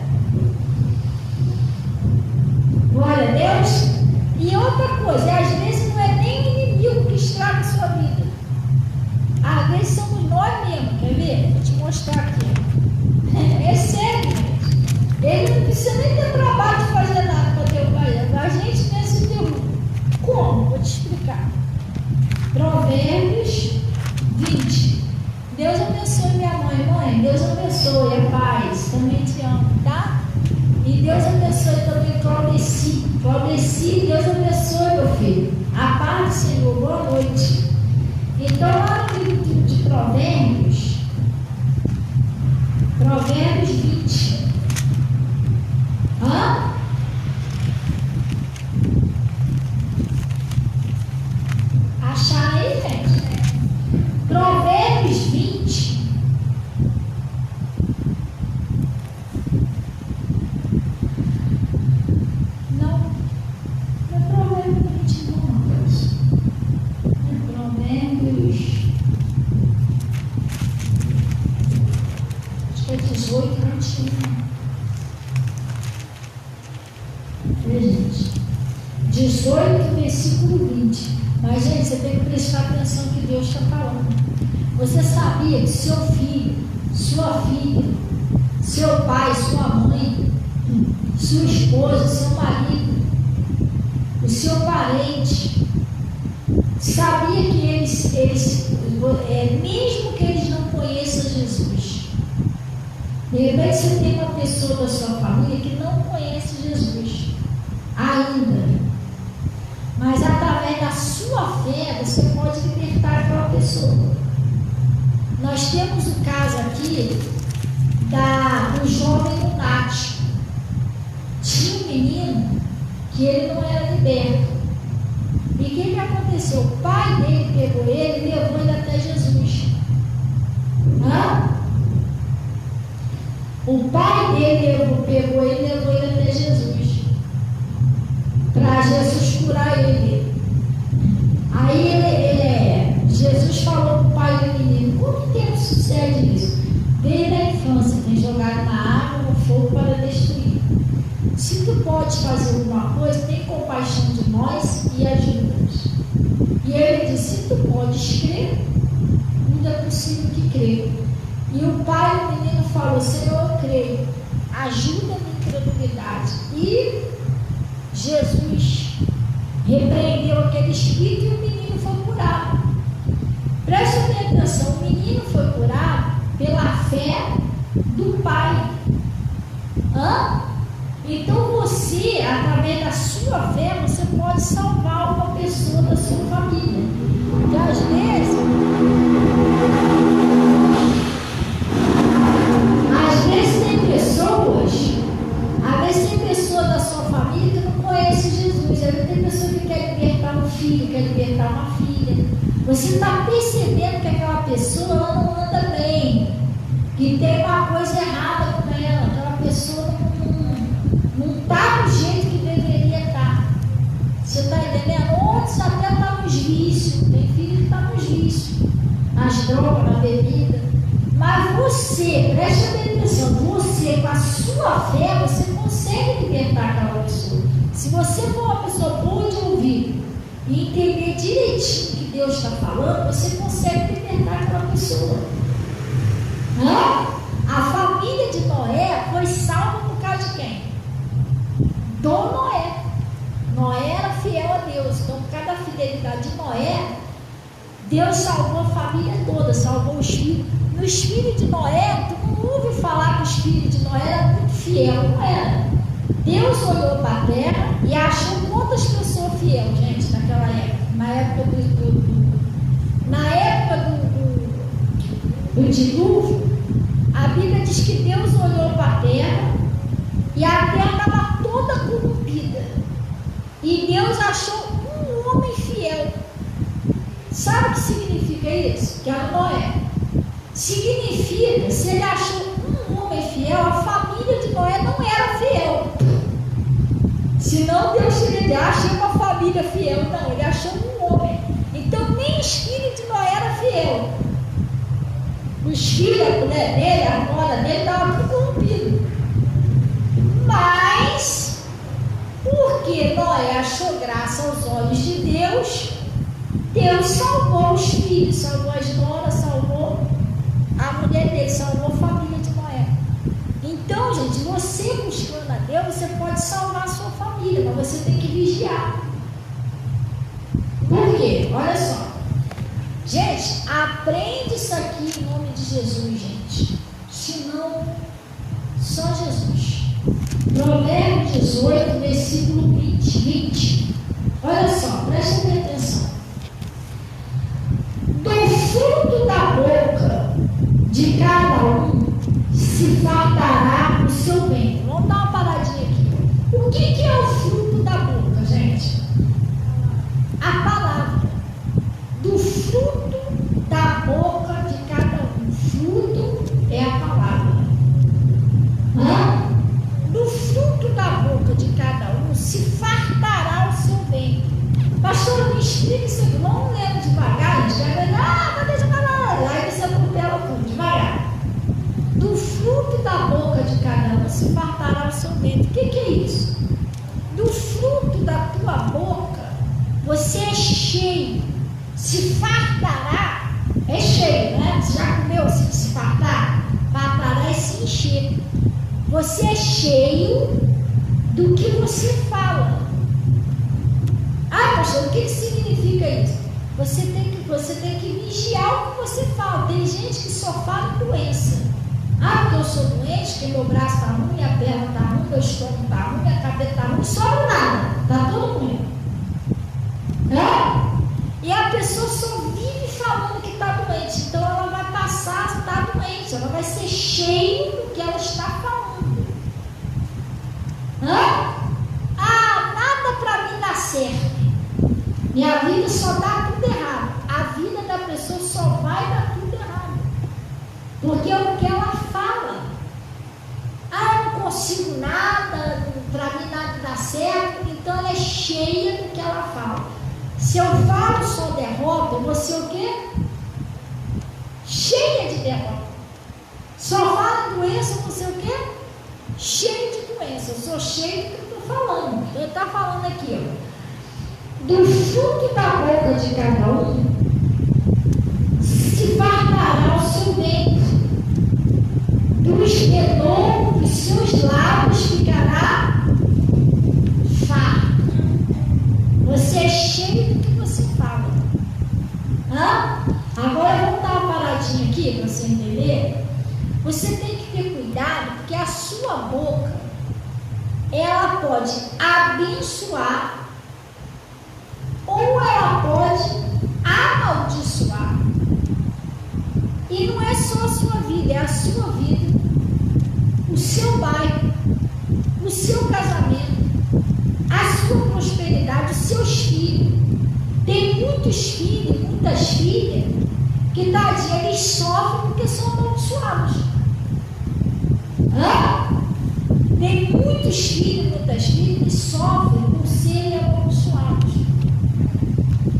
Glória a Deus. E outra coisa, às vezes não é nem o inimigo que estraga a sua vida. Às vezes somos nós mesmos, quer ver? Vou te mostrar aqui. É sério, gente. Ele não precisa nem ter trabalho de fazer nada para derrubar ele. A gente mesmo derruba. Como? Vou te explicar. Provérbios 20. Deus abençoe minha mãe. Mãe, Deus abençoe a paz. Também te amo, tá? E Deus abençoe também Claudeci. Claudeci, Deus abençoe, meu filho. A paz do Senhor. Boa noite. Então, lá no livro de Provérbios, Provérbios 20. Acharam aí, gente? Provérbios 20. Não é Provérbios 20, não, Deus. É Provérbios. Acho que é 18, 21. Gente, 18, versículo 20. Mas, gente, você tem que prestar atenção no que Deus está falando. Você sabia que seu filho, sua filha, seu pai, sua mãe, sua esposa, seu marido, o seu parente, sabia que eles mesmo que eles não conheçam Jesus, de repente você tem uma pessoa da sua família que não conhece Jesus ainda, mas através da sua fé você pode libertar aquela pessoa. Nós temos o caso aqui do jovem lunático. Tinha um menino que ele não era liberto. E o que aconteceu? O pai dele pegou ele e levou ele até Jesus. O pai dele pegou ele e levou ele até Jesus, para Jesus curar ele. Aí Jesus falou para o pai do menino: quanto tempo sucede isso? Desde a infância tem jogado na água, no fogo para destruir. Se tu podes fazer alguma coisa, tem compaixão de nós e ajuda-nos. E ele disse: se tu podes crer, tudo é possível que crer. E o pai do menino falou: Senhor, eu creio, ajuda a minha incredulidade. E Jesus repreendeu aquele espírito e o menino foi curado. Preste atenção, o menino foi curado pela fé do pai. Então você, através da sua fé, você pode salvar uma pessoa da sua família. E às vezes tem pessoas da sua família que não conhecem Jesus. Tem pessoa que quer libertar um filho, quer libertar uma filha. Você está percebendo que aquela pessoa ela não anda bem, que tem uma coisa errada com ela, aquela pessoa não está do jeito que deveria estar. Você está entendendo? Outros até está nos vícios, tem filho que está nos vícios, nas drogas, na bebida. Mas você, preste atenção, você com a sua fé, você consegue libertar aquela pessoa. Se você for uma pessoa boa de ouvir e entender direitinho o que Deus está falando, você consegue libertar aquela pessoa. A família de Noé foi salva por causa de quem? Do Noé. Noé era fiel a Deus. Então, por causa da fidelidade de Noé, Deus salvou a família toda, salvou os filhos. Nos filhos de Noé, tu não ouve falar que os filhos de Noé eram muito fiel, não era. Deus olhou para a terra e achou quantas pessoas fiéis, gente, naquela época. Na época do dilúvio, a Bíblia diz que Deus olhou para a terra e a terra estava toda corrompida. E Deus achou um homem fiel. Sabe o que significa isso? Que era Noé. Significa, se ele achou um homem fiel, a família de Noé não era fiel. Senão Deus teria achou uma família fiel. Não, ele achou um homem. Então nem os filhos de Noé eram fiel. Os filhos dele, a nora dele, estavam tudo corrompidos. Mas, porque Noé achou graça aos olhos de Deus, Deus salvou os filhos, salvou as noras, salvou a mulher dele, salvou a família de Noé. Então, gente, você buscando a Deus, você pode salvar a sua família, mas você tem que vigiar. Por quê? Olha só. Gente, aprende isso aqui em nome de Jesus, gente. Senão, só Jesus. Provérbios 18, versículo 20. Olha só, presta bem atenção. Do fruto da boca de cada um se fartará o seu bem. Vamos dar uma paradinha aqui. O que é o fruto da boca, gente? A palavra. Do fruto da boca de cada um. Fruto é a palavra. Do fruto da boca de cada um se fartará o seu bem. Pastor, me explica isso aqui. Vamos ler devagar. Deixa eu falar. Aí você atropela tudo, devagar. Do fruto da boca de cada um se fartará o seu bem. O que é isso? Do fruto da tua boca, você é cheio. Se fartará, é cheio, né? Você já comeu se fartar? Fartará é se encher. Você é cheio do que você fala. Ah, pastor, o que significa isso? Você tem que vigiar o que você fala. Tem gente que só fala em doença. Ah, porque eu sou doente, que meu braço está ruim, minha perna está ruim, meu estômago está ruim, minha cabeça está ruim, não sobra nada, está tudo ruim. E a pessoa só vive falando que está doente, então ela vai passar a estar doente, ela vai ser cheia do que ela está falando. Nada para mim dá certo. Minha vida só dá tudo errado. A vida da pessoa só vai dar tudo errado. Porque é o que ela fala. Eu não consigo nada, para mim nada dá certo. Então ela é cheia do que ela fala. Se eu falo só derrota, eu vou ser o quê? Cheia de derrota. Só falo doença, eu vou ser o quê? Cheia de doença. Eu sou cheia do que eu estou falando. Ele está falando aqui, ó. Do fruto da boca de cada um se fartará o seu bem. Do esplendor dos seus lábios ficará farto. Você é cheio do que você fala. Agora vamos dar uma paradinha aqui para você entender. Você tem que ter cuidado, porque a sua boca ela pode abençoar ou ela pode amaldiçoar. E não é só a sua vida, é a sua vida, o seu bairro, o seu casamento, a sua prosperidade, os seus filhos. Tem muitos filhos, muitas filhas, que tadinha, eles sofrem porque são amaldiçoados. Tem muitos filhos, muitas filhas que sofrem por serem amaldiçoados.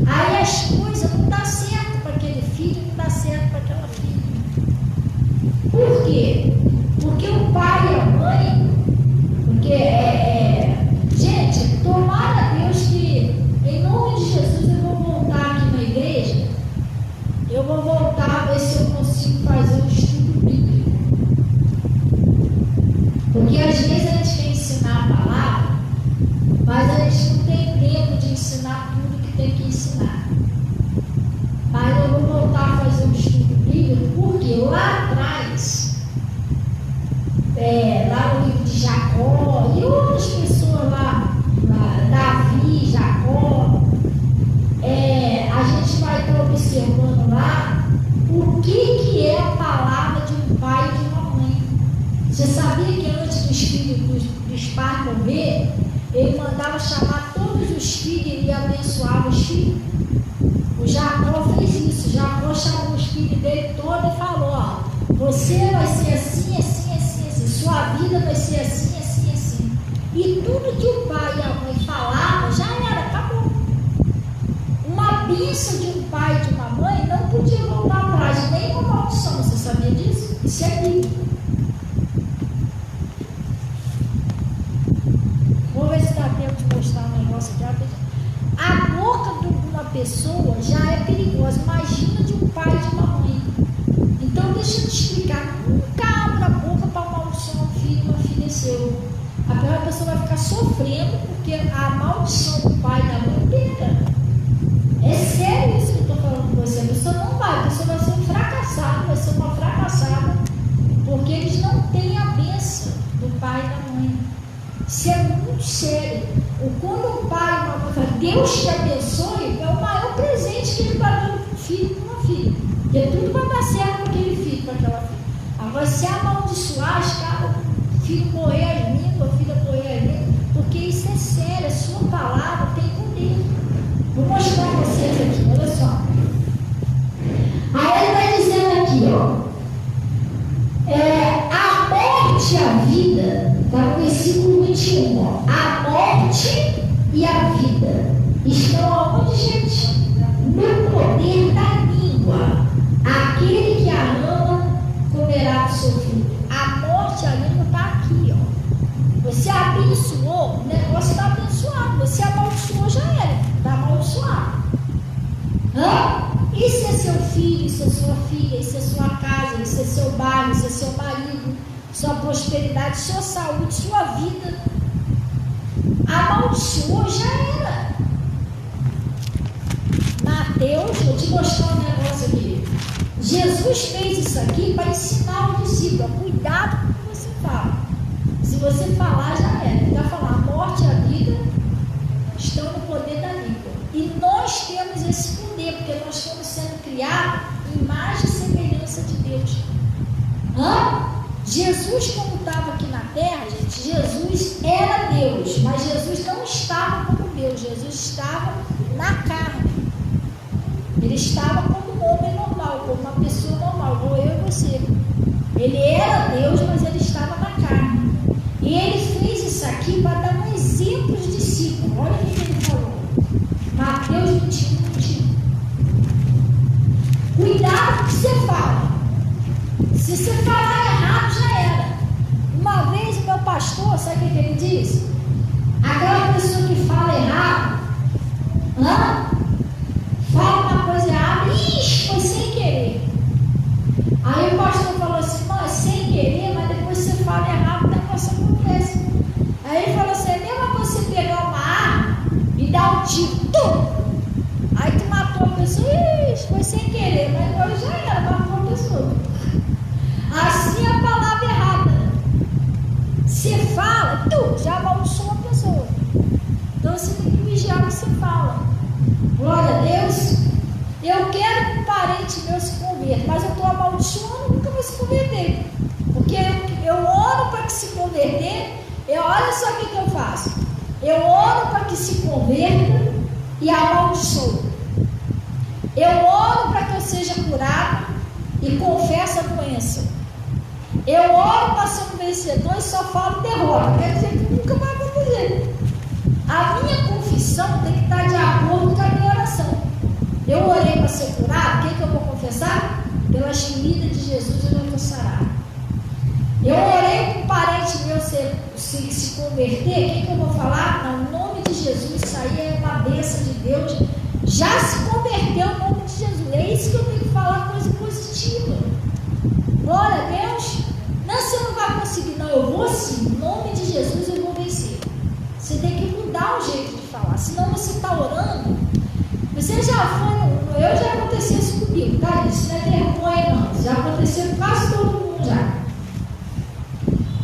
Aí as coisas não dão certo para aquele filho, não dá certo para aquela filha. Por quê? Porque o pai e a mãe, gente, tomara a Deus que, em nome de Jesus, eu vou voltar aqui na igreja, eu vou voltar a ver se eu consigo fazer um estudo bíblico. Porque às vezes a gente quer ensinar a palavra, mas a gente não tem tempo de ensinar tudo que tem que ensinar. Mas eu vou voltar a fazer um estudo bíblico, porque lá atrás, lá no livro de Jacó e outros pais morrer, ele mandava chamar todos os filhos e abençoava os filhos. O Jacó fez isso. Jacó chamou os filhos dele todos e falou: ó, você vai ser assim, assim, assim, assim, sua vida vai ser assim, assim, assim. E tudo que o pai e a mãe falavam já era, acabou. Uma bênção de um pai e de uma mãe não podia voltar atrás, nem uma maldição. Você sabia disso? Isso é bíblico. Vou ver se dá tempo de mostrar um negócio aqui. A boca de uma pessoa já é perigosa. Imagina de um pai e de uma mãe. Então deixa eu te explicar. Nunca abra a boca para amaldiçoar um filho e uma filha seu. A pessoa vai ficar sofrendo porque a maldição do pai e da mãe pega. É sério isso que eu estou falando com você. A pessoa não vai, a pessoa vai ser um fracassado, vai ser uma fracassada, porque eles não têm a bênção do pai e da mãe. Isso é muito sério. Quando o pai e uma mãe falam, Deus te abençoe, é o maior presente que ele está dando para um filho e para uma filha. Porque tudo vai dar certo para aquele filho, para aquela filha. Agora, se amaldiçoar, o filho morrer as línguas, a filha morrer as línguas, porque isso é sério, a sua palavra tem poder. Vou mostrar a vocês aqui, olha só. Aí ele está dizendo aqui, ó. A morte e a vida, está no versículo 21, ó. A morte e a vida estão aonde, gente? No poder da língua. Aquele que a ama comerá do seu fruto. A morte e a língua está aqui, ó. Você abençoou, o negócio está abençoado. Você amaldiçoou, já era. Está amaldiçoado. Isso é seu filho, isso é sua filha, isso é sua casa, isso é seu bairro, isso é seu marido, sua prosperidade, sua saúde, sua vida. Amaldiçoou, já era. Mateus, vou te mostrar um negócio aqui. Jesus fez isso aqui para ensinar o discípulo. Cuidado com o que você fala. Se você falar, já era. Ele está falando, a morte e a vida estão no poder da língua. E nós temos esse poder, porque nós estamos sendo criados em imagem e semelhança de Deus. Jesus, como estava aqui na terra, gente, Jesus era Deus, mas Jesus não estava como Deus, Jesus estava na carne. Ele estava como um homem normal, como uma pessoa normal, como eu e você. Ele era Deus, mas ele estava na carne. E ele fez isso aqui para dar um exemplo aos discípulos. Olha o que ele falou. Mateus 21, 21. Cuidado com o que você fala. Se você falar errado, já era. Uma vez o meu pastor, sabe o que ele disse? Aquela pessoa que fala errado, fala uma coisa errada, foi sem querer. Aí o pastor falou assim, não, é sem querer, mas depois você fala errado, o negócio acontece. Aí ele falou assim, é a mesma coisa você pegar uma arma e dar um tiro, aí tu matou a pessoa, foi sem querer, mas agora já era, matou a pessoa. Assim é a palavra errada. Você fala, já amaldiçoou a pessoa. Então você tem que vigiar o que você fala. Glória a Deus. Eu quero que um parente meu se converta, mas eu estou amaldiçoando, nunca vai se converter. Porque eu oro para que se converter. Olha só o que eu faço. Eu oro para que se converta e amaldiçoo. Eu oro para que eu seja curado e confesso a doença. Eu oro para ser um vencedor e só falo derrota. Quer dizer que nunca vai acontecer. A minha confissão tem que estar de acordo com a minha oração. Eu orei para ser curado, o que eu vou confessar? Pelas feridas de Jesus eu não vou sarar. Eu orei para um parente meu se converter, o que eu vou falar? No nome de Jesus, isso aí é uma bênção de Deus. Já se converteu no nome de Jesus. É isso que eu tenho que falar, coisa positiva. Glória a Deus. Não, você não vai conseguir, não. Eu vou sim. No nome de Jesus eu vou vencer. Você tem que mudar o jeito de falar. Senão você está orando. Você já foi. Eu já aconteceu isso comigo, tá? Isso não é vergonha, não. Já aconteceu com quase todo mundo já.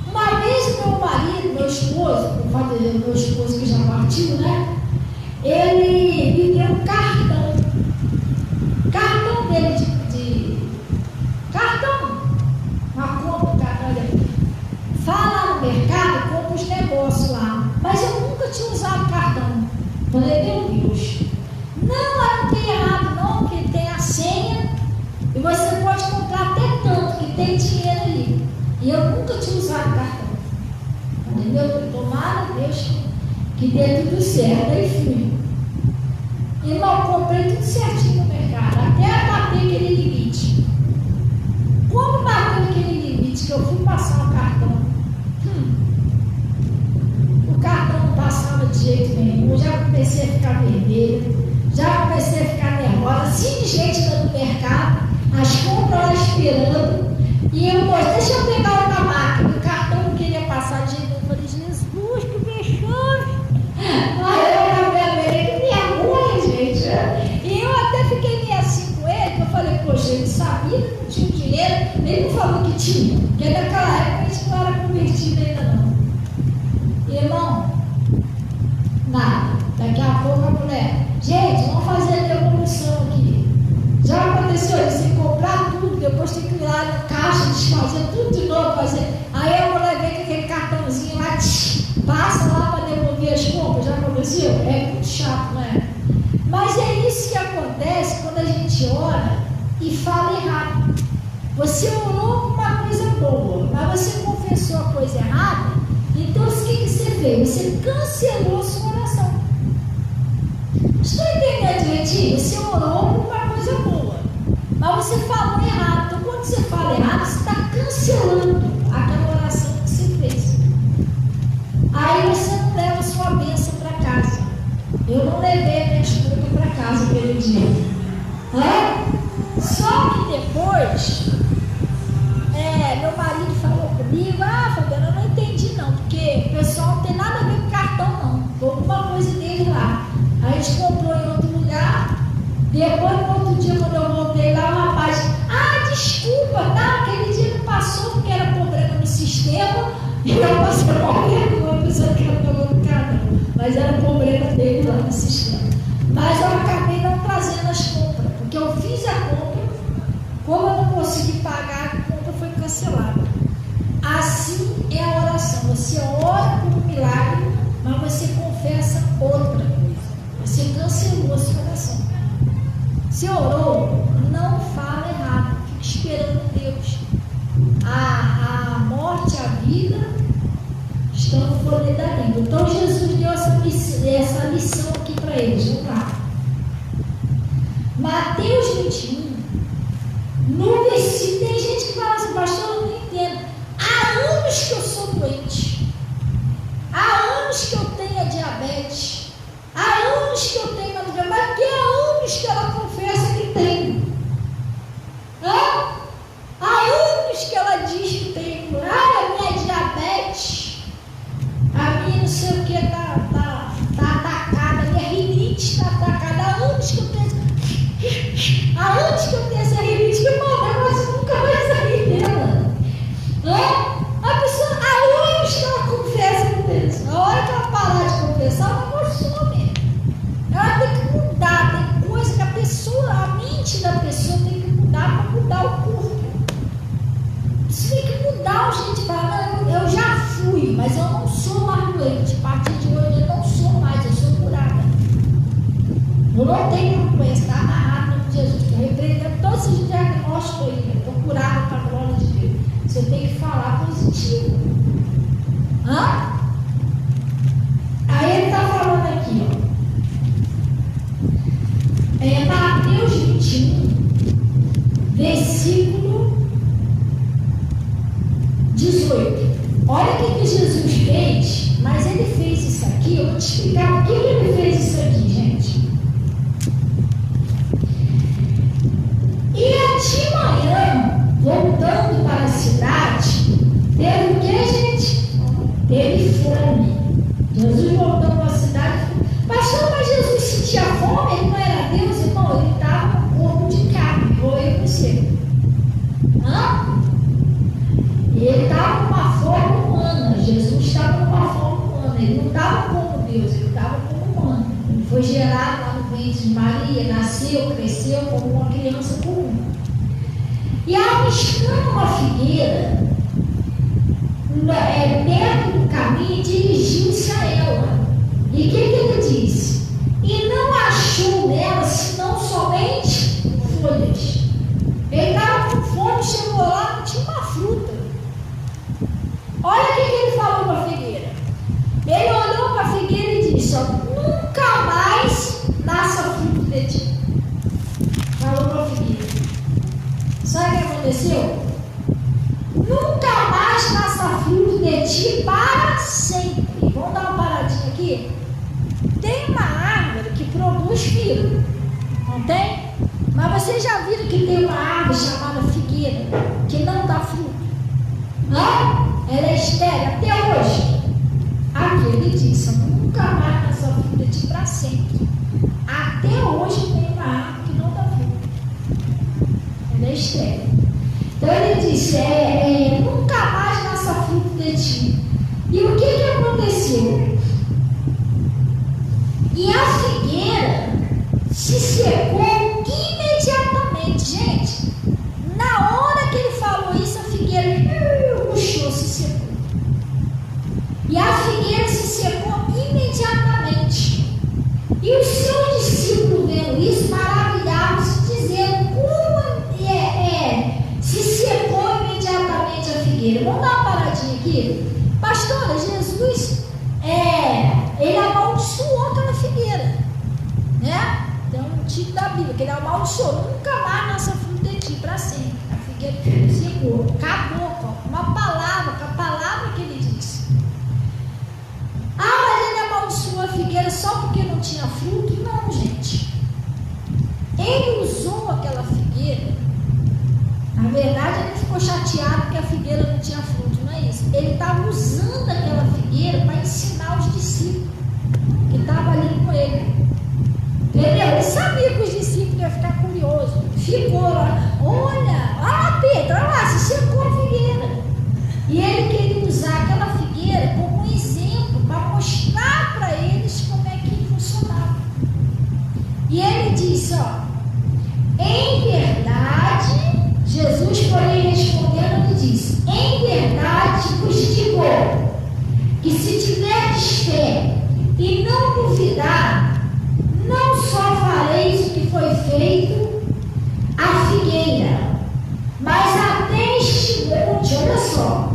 Uma vez meu marido, meu esposo, o fato de meu esposo que já partiu, né? Ele me deu um cartão. Cartão dele de cartão. Uma compra, cartão dele. Vai lá no mercado e compra os negócios. tinha usado cartão. Falei, meu Deus. Não tem errado não, porque tem a senha e você pode comprar até tanto, que tem dinheiro ali. E eu nunca tinha usado cartão. Entendeu? Tomara Deus que dê tudo certo. Aí fui. Irmão, comprei tudo certinho no mercado, até bater aquele limite. Como bateu aquele limite que eu fui passar o cartão? O cartão não passava de jeito nenhum. Eu já comecei a ficar vermelha, já comecei a ficar nervosa, assim de gente no mercado, as compras lá esperando. E eu, deixa eu pegar outra máquina. O cartão não queria passar de jeito nenhum. Eu falei, Jesus, que vexame. Aí eu olhava vermelha, que vergonha, gente. E eu até fiquei meio assim com ele, que eu falei, poxa, ele sabia que não tinha dinheiro, ele não falou que tinha, porque naquela época a gente não era convertido ainda não. Irmão, nada. Daqui a pouco a mulher, gente, vamos fazer a devolução aqui. Já aconteceu isso, você comprar tudo, depois tem que ir lá no caixa, desfazer tudo de novo, fazer. Aí a mulher vem com aquele cartãozinho lá, passa lá para devolver as compras. Já aconteceu? É muito chato, não é? Mas é isso que acontece quando a gente ora e fala errado. Você orou por uma coisa boa, mas você confessou a coisa errada. Então o que você fez? Você cancelou a sua oração. Estou entendendo direitinho? Você orou por uma coisa boa, mas você falou errado. Então quando você fala errado, você está cancelando aquela oração que você fez. Aí você não leva a sua bênção para casa. Eu não levei a minha esposa para casa aquele dia. Só que depois, meu marido falou comigo, Fabiana, eu não entendi não, porque o pessoal não tem nada a ver com cartão não, foi alguma coisa dele lá. Aí a gente comprou em outro lugar, depois no outro dia quando eu voltei lá, o rapaz, desculpa, tá? Aquele dia não passou porque era problema no sistema, e eu passei uma vergonha pensando que era problema do cartão, mas era problema dele lá no sistema. Mas eu acabei não trazendo as compras, porque eu fiz a compra, como eu não consegui pagar, a compra foi cancelada. Assim é a oração, você ora por um milagre, mas você confessa outra coisa, você cancelou a sua oração. Se orou, não fala errado, fique esperando Deus. A morte e a vida estão no poder da língua. Então Jesus deu essa lição aqui para eles. Vamos lá. Mateus 21, no versículo, tem gente que fala assim, pastor, eu não entendo. Há anos que eu sou doente. Há anos que eu tenho a diabetes. Há anos que eu tenho a doença. Mas que há anos que ela confessa que tem. Há anos que ela diz que tem. A minha diabetes, a minha não sei o que está atacada, a minha rinite está atacada. Há anos que eu tenho. Há anos que eu tenho essa rinite, que eu nunca vai sair dela. A pessoa, há anos que ela confessa com Deus. A hora que ela parar de confessar, ela consome. Ela tem que mudar. Tem coisa que a mente da pessoa tem que mudar para mudar o corpo. Você tem que mudar o jeito de falar. Eu já fui, mas eu não sou mais doente. A partir de hoje eu não sou mais, eu sou curada. Eu não tenho doença, está amarrado no nome de Jesus. Estou repreendendo todos esses diagnósticos aí. Estou curada para a glória de Deus. Você tem que falar positivo. Aí ele está falando aqui, Mateus 21, versículo 18. Olha o que Jesus fez, mas ele fez isso aqui. Eu vou te explicar por que ele fez isso aqui, gente. E de manhã, voltando para a cidade, teve o que, gente? Teve fome. Jesus voltou para a cidade. Pastor, mas Jesus sentia fome? Ele não era Deus? Irmão, ele estava no corpo de carne, igual eu e você. Ele estava numa forma humana. Jesus estava numa forma humana. Ele não estava como Deus, ele estava como humano. Ele foi gerado lá no ventre de Maria, nasceu, cresceu como uma criança comum. E avistando uma figueira, perto do caminho, dirigiu-se a ela. aqui, tem uma árvore que produz figo, não tem? Mas vocês já viram que tem uma árvore chamada figueira, que não dá fruto? Não? Ela é estéril até hoje. Aqui ele disse, eu nunca mais nessa vida de para sempre. Até hoje tem uma árvore que não dá fruto. Ela é estéril. Então ele disse, nunca mais nasça fruto de ti. E o que aconteceu? E a figueira se secou imediatamente. Gente, na hora que ele falou isso, a figueira murchou, se secou. E a figueira se secou imediatamente. E os seus discípulos vendo isso, maravilhavam-se, dizendo como se secou imediatamente a figueira. Vamos dar uma paradinha aqui? Pastora, Jesus, ele amaldiçoou aquela figueira, né? Tem um título da Bíblia, que ele amaldiçoou, nunca mais nasça fruto de ti, para sempre. A figueira secou, acabou, com a palavra que ele disse. Mas ele amaldiçoou a figueira só porque não tinha fruto? Não, gente. Ele usou aquela figueira. Na verdade, ele ficou chateado porque a figueira não tinha fruto, não é isso? Ele estava usando aquela figueira para ensinar os discípulos que estavam ali com ele. Entendeu? Ele sabia que os discípulos iam ficar curiosos. Ficou lá, olha Pedro, olha lá, se secou a figueira. E ele queria usar aquela figueira como um exemplo para mostrar para eles como é que funcionava. E ele disse, em verdade, Jesus, porém, respondendo, lhe disse, em verdade vos digo, que se tiverdes fé e não duvidar, não só fareis o que foi feito à figueira, mas até este monte, olha só,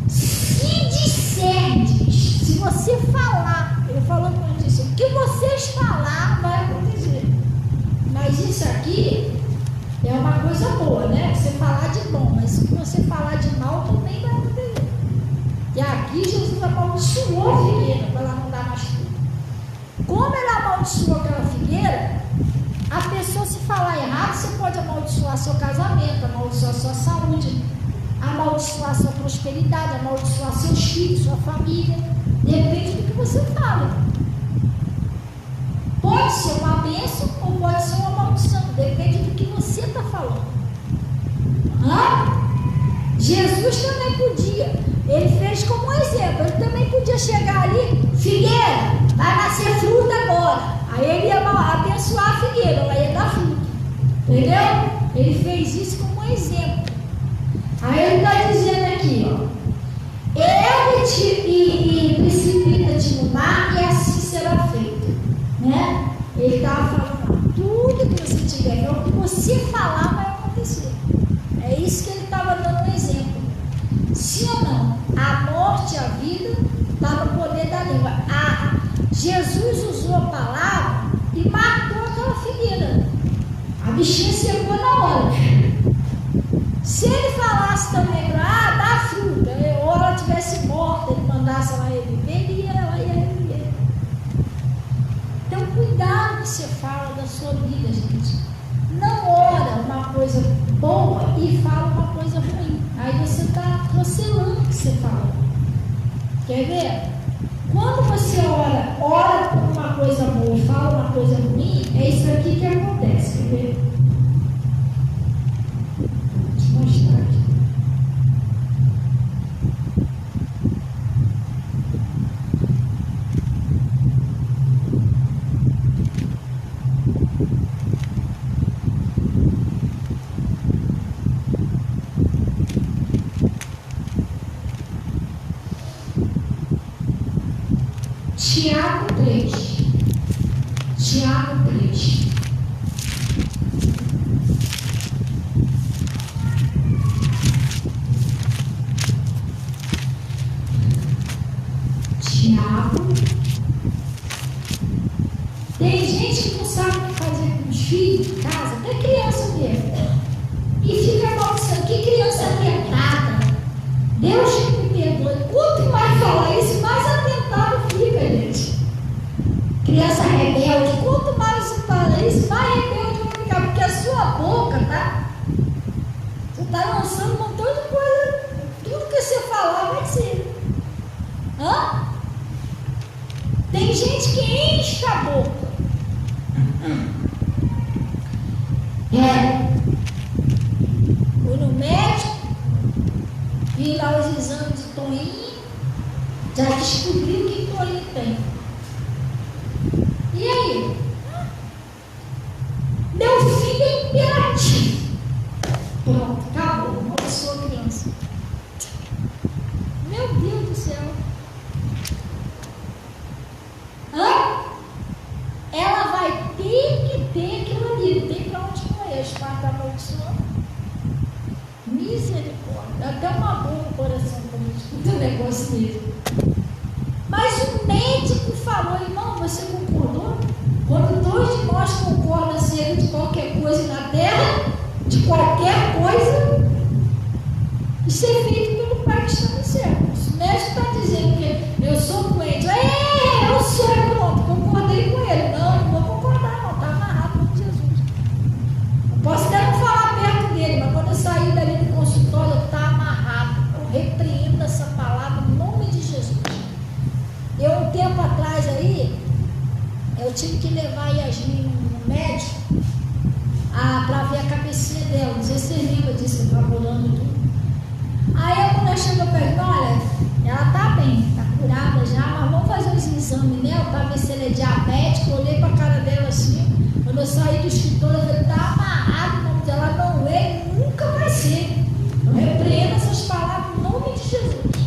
se disserdes, se você falar, ele falou para mim, disse, o que vocês falar vai acontecer. Mas isso aqui é uma coisa boa, né? Você falar de bom, mas se você falar de mal também vai acontecer. E aqui Jesus amaldiçoou a figueira para ela não dar mais fruto. Como ele amaldiçoou aquela figueira, a pessoa, se falar errado, você pode amaldiçoar seu casamento, amaldiçoar sua saúde, amaldiçoar sua prosperidade, amaldiçoar seus filhos, sua família. Depende do que você fala. Pode ser uma bênção ou pode ser uma maldição. Depende do que você está falando. Jesus também podia. Ele fez como um exemplo. Ele também podia chegar ali, figueira, vai nascer fruta agora. Aí ele ia abençoar a figueira, ela ia dar fruta. Entendeu? Ele fez isso como um exemplo. Aí ele está dizendo aqui, ergue-te e precipita-te no mar e assim será feito. Né? Ele estava falando, tudo que você tiver, o que você falar vai acontecer. É isso que ele estava dando um exemplo. Sim ou não? A morte e a vida está no poder da língua. Jesus usou a palavra e matou aquela figueira. A bichinha secou na hora. Se ele falasse também, dá fruta, ou ela estivesse morta, ele mandasse ela reviver, ela ia reviver. Então, cuidado que você fala da sua vida, gente. Não ora uma coisa boa e fala uma coisa ruim. Aí você está cancelando o que você fala. Quer ver? Quando você ora por uma coisa boa e fala uma coisa ruim, é isso aqui que acontece. Quer ver? Vou te mostrar aqui. Tiago 3. Tiago 3. Tiago. Tem gente que não sabe o que fazer com os filhos em casa, até criança mesmo. E fica pensando, que criança atentada. Deus que me perdoe. Quanto mais falar isso, mais atentado fica, gente. gente que enche a boca. Fui no médico, vi lá os exames de Toninho, já descobri o que Toninho tem. E aí? Meu filho é imperativo. Pronto, acabou, amaldiçoou a criança. Meu Deus do céu. Ela vai ter aquilo ali, não tem pra onde correr. Os pais estão amaldiçoando. Misericórdia. Dá até uma dor no coração quando a gente escuta um negócio dele. Mas o médico falou, irmão, você concordou? Quando dois de nós concordam acerca de qualquer coisa na terra, de qualquer coisa, isso é feito pelo Pai que está no céu. Se o médico está dizendo que eu sou doente, eu sou, pronto, concordei com ele. Não vou concordar, não, está amarrado com Jesus. Eu posso até não falar perto dele, mas quando eu sair dali do consultório, está amarrado. Eu repreendo essa palavra em nome de Jesus. Um tempo atrás aí, eu tive que levar a Yasmin no médico para ver a cabecinha dela. Não sei se você lembra disso, eu estava orando e tudo. Aí a mulher chegou para mim, olha, ela está bem, está curada já, mas vamos fazer uns exames nela para ver se ela é diabética. Eu olhei para a cara dela assim, quando eu saí do escritório, eu falei, está amarrado, não, ela não é e nunca vai ser. Eu repreendo essas palavras em nome de Jesus.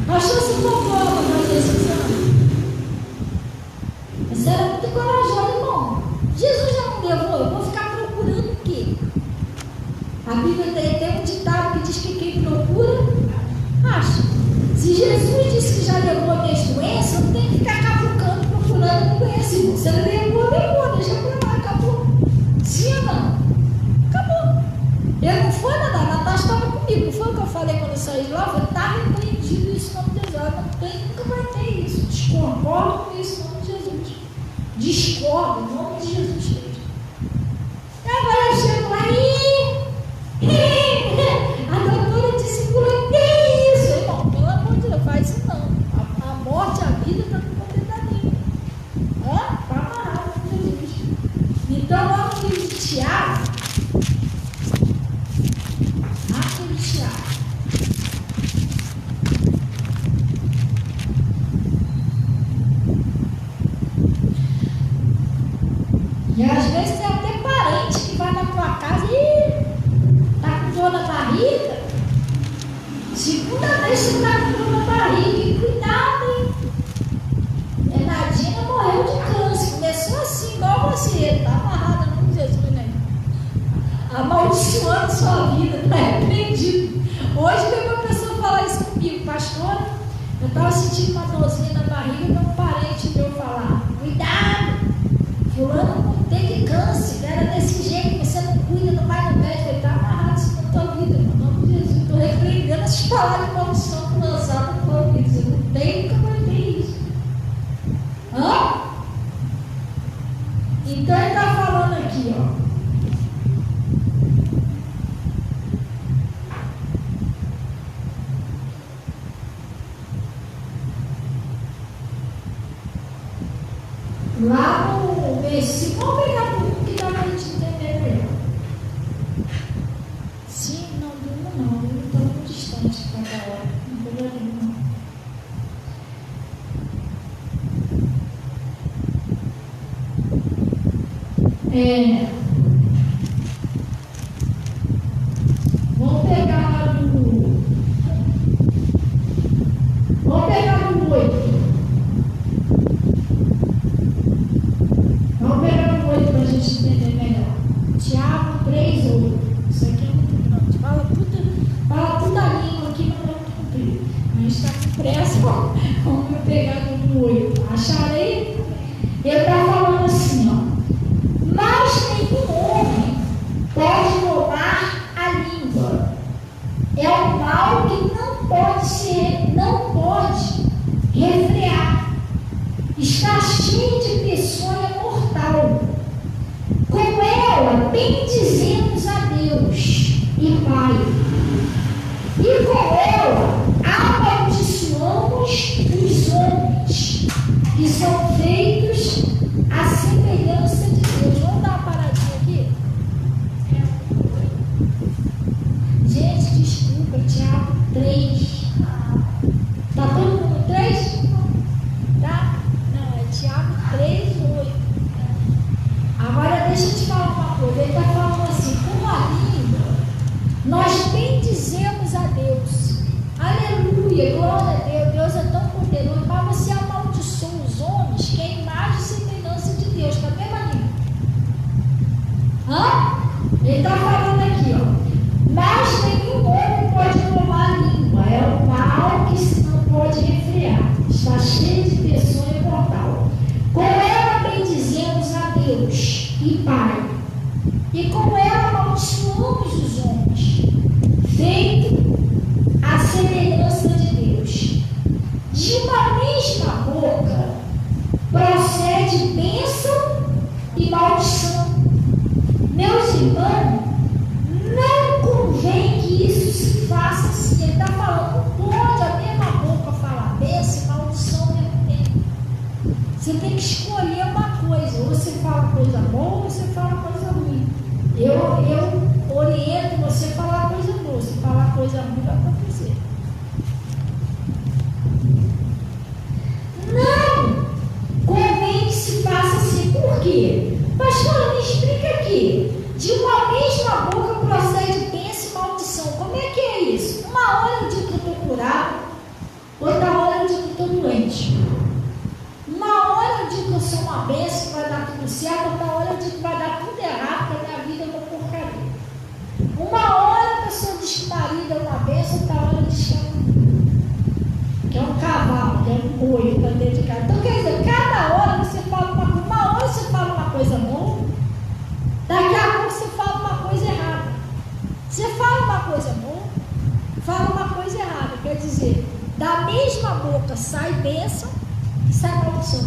Pastor, se for prova fazer esse exame. Você era muito corajoso, irmão. Jesus já não levou, eu vou ficar procurando o quê? A Bíblia tem um ditado que diz que quem procura, acha. Se Jesus disse que já levou a minhas doenças, eu não tenho que ficar cavucando, procurando doença, irmão. Você levou, deixa pra lá, acabou. Sim ou não? Acabou. Eu não fui nada, a Natasha estava comigo, não foi o que eu falei quando eu saí de lá? Eu falei, está repreendido isso no nome de Jesus. Não tem, nunca vai ter isso. Discordo com isso no nome de Jesus. Discordo em nome de Jesus Cristo. E agora eu chego lá a doutora discípula, que é isso, irmão? Pelo amor de Deus, faz isso não. A morte, a vida está no poder da língua. Está amarrado com Jesus. Então, lá no livro de Tiago, e às vezes tem até parente que vai na tua casa e está com dor na barriga. Segunda vez que está com dor na barriga, e cuidado, hein? Bernardina morreu de câncer, começou assim, igual você, está amarrada no nome de Jesus, né? Amaldiçoando sua vida, está repreendido. Hoje veio uma pessoa falar isso comigo, pastora. Eu estava sentindo uma dorzinha na barriga, e meu parente veio falar: cuidado, fulano teve câncer, era desse jeito, você não cuida, não vai no médico, ele está amarrado isso na tua vida, em nome de Jesus. Estou repreendendo essas palavras de maldição lançadas na tua vida. Você não tem, nunca vai ter isso. Então ele está falando aqui, ó. Lá no versículo, vamos pegar um que dá para a gente entender melhor. Sim, não, eu estou muito distante para cada hora, não vou ler não. Vamos pegar lá no. Vamos pegar no 8. Vamos pegar no 8 para a gente entender melhor. Tiago 3:8. Isso aqui é muito grande. Fala tudo a língua aqui, mas não cumprir. A gente está com pressa, ó. Vamos pegar no 8. Acharei? Ele está falando assim, ó. Mas nenhum homem pode domar a língua. É um mal que não pode refrear. Está cheio de peçonha mortal. Com ela bendizemos a Deus e Pai. E com ela amaldiçoamos os homens que e pai. E com ela amaldiçoamos os homens, feito a semelhança de Deus. De uma mesma boca procede bênção e maldição. Meus irmãos, não convém que isso se faça assim. Ele está falando, não pode a mesma boca falar bênção e maldição ao mesmo tempo. Você tem que escolher uma coisa, ou você fala coisa boa ou você fala coisa ruim. Eu oriento você a falar coisa boa, se falar coisa ruim vai acontecer. Não convém que se faça assim. Por quê? Pastor, me explica aqui. De uma mesma boca procede bênção e maldição. Como é que é isso? Uma hora eu digo que eu estou curado, outra hora eu digo que estou doente. Uma hora eu digo que eu sou uma bênção, que vai dar tudo certo, outra hora eu digo que vai dar tudo errado, que a minha vida é uma porcaria. Uma hora a pessoa diz que o marido é uma bênção, outra hora diz que é um cavalo, que é um boi para dentro de casa. Então quer dizer, cada hora você fala uma hora você fala uma coisa boa, daqui a pouco você fala uma coisa errada. Você fala uma coisa boa, fala uma coisa errada. Quer dizer, da mesma boca sai bênção e sai maldição.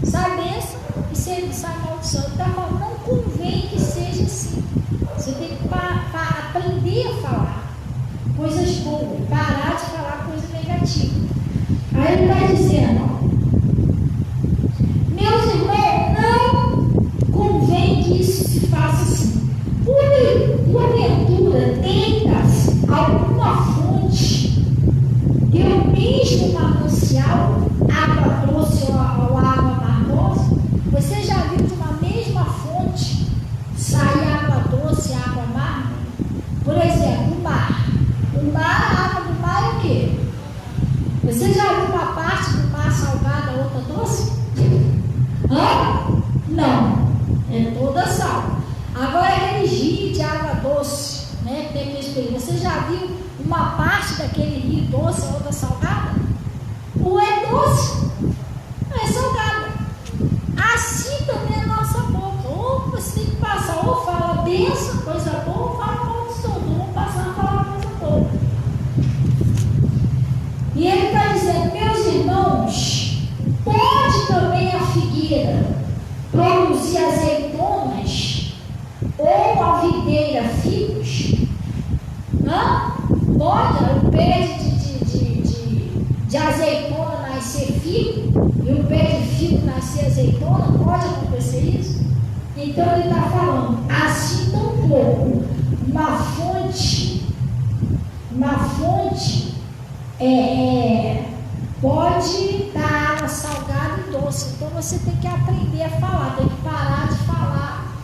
Sai bênção e sai maldição. Ele está falando, não convém que seja assim. Você tem que aprender a falar coisas boas, parar de falar coisa negativa. Aí ele está dizendo, ó, meus irmãos, não convém que isso se faça assim. Porventura, tentas alguma fonte, eu mesmo manancial, água doce ou água amargosa? Você já viu de uma mesma fonte sair água doce e água amarga? Por exemplo, o mar. A água do mar é o quê? Você já viu uma parte do mar salgada, outra doce? Hã? Não. É toda sal. Agora é rio de água doce, né? Que tem aquele espelho. Você já viu uma parte daquele rio doce, a outra salgada? Ou é doce, ou é salgada. Assim também é a nossa boca. Ou você tem que passar, ou fala bênção, coisa boa, ou fala maldição. Vamos passar a falar coisa boa. E ele está dizendo, meus irmãos, pode também a figueira produzir azeitonas ou a videira figos? Não? Pode o pé de azeitona nascer figo e o pé de figo nascer azeitona? Pode acontecer isso? Então ele está falando, assim tampouco uma fonte pode dar água salgada e doce. Então você tem que aprender a falar, tem que parar de falar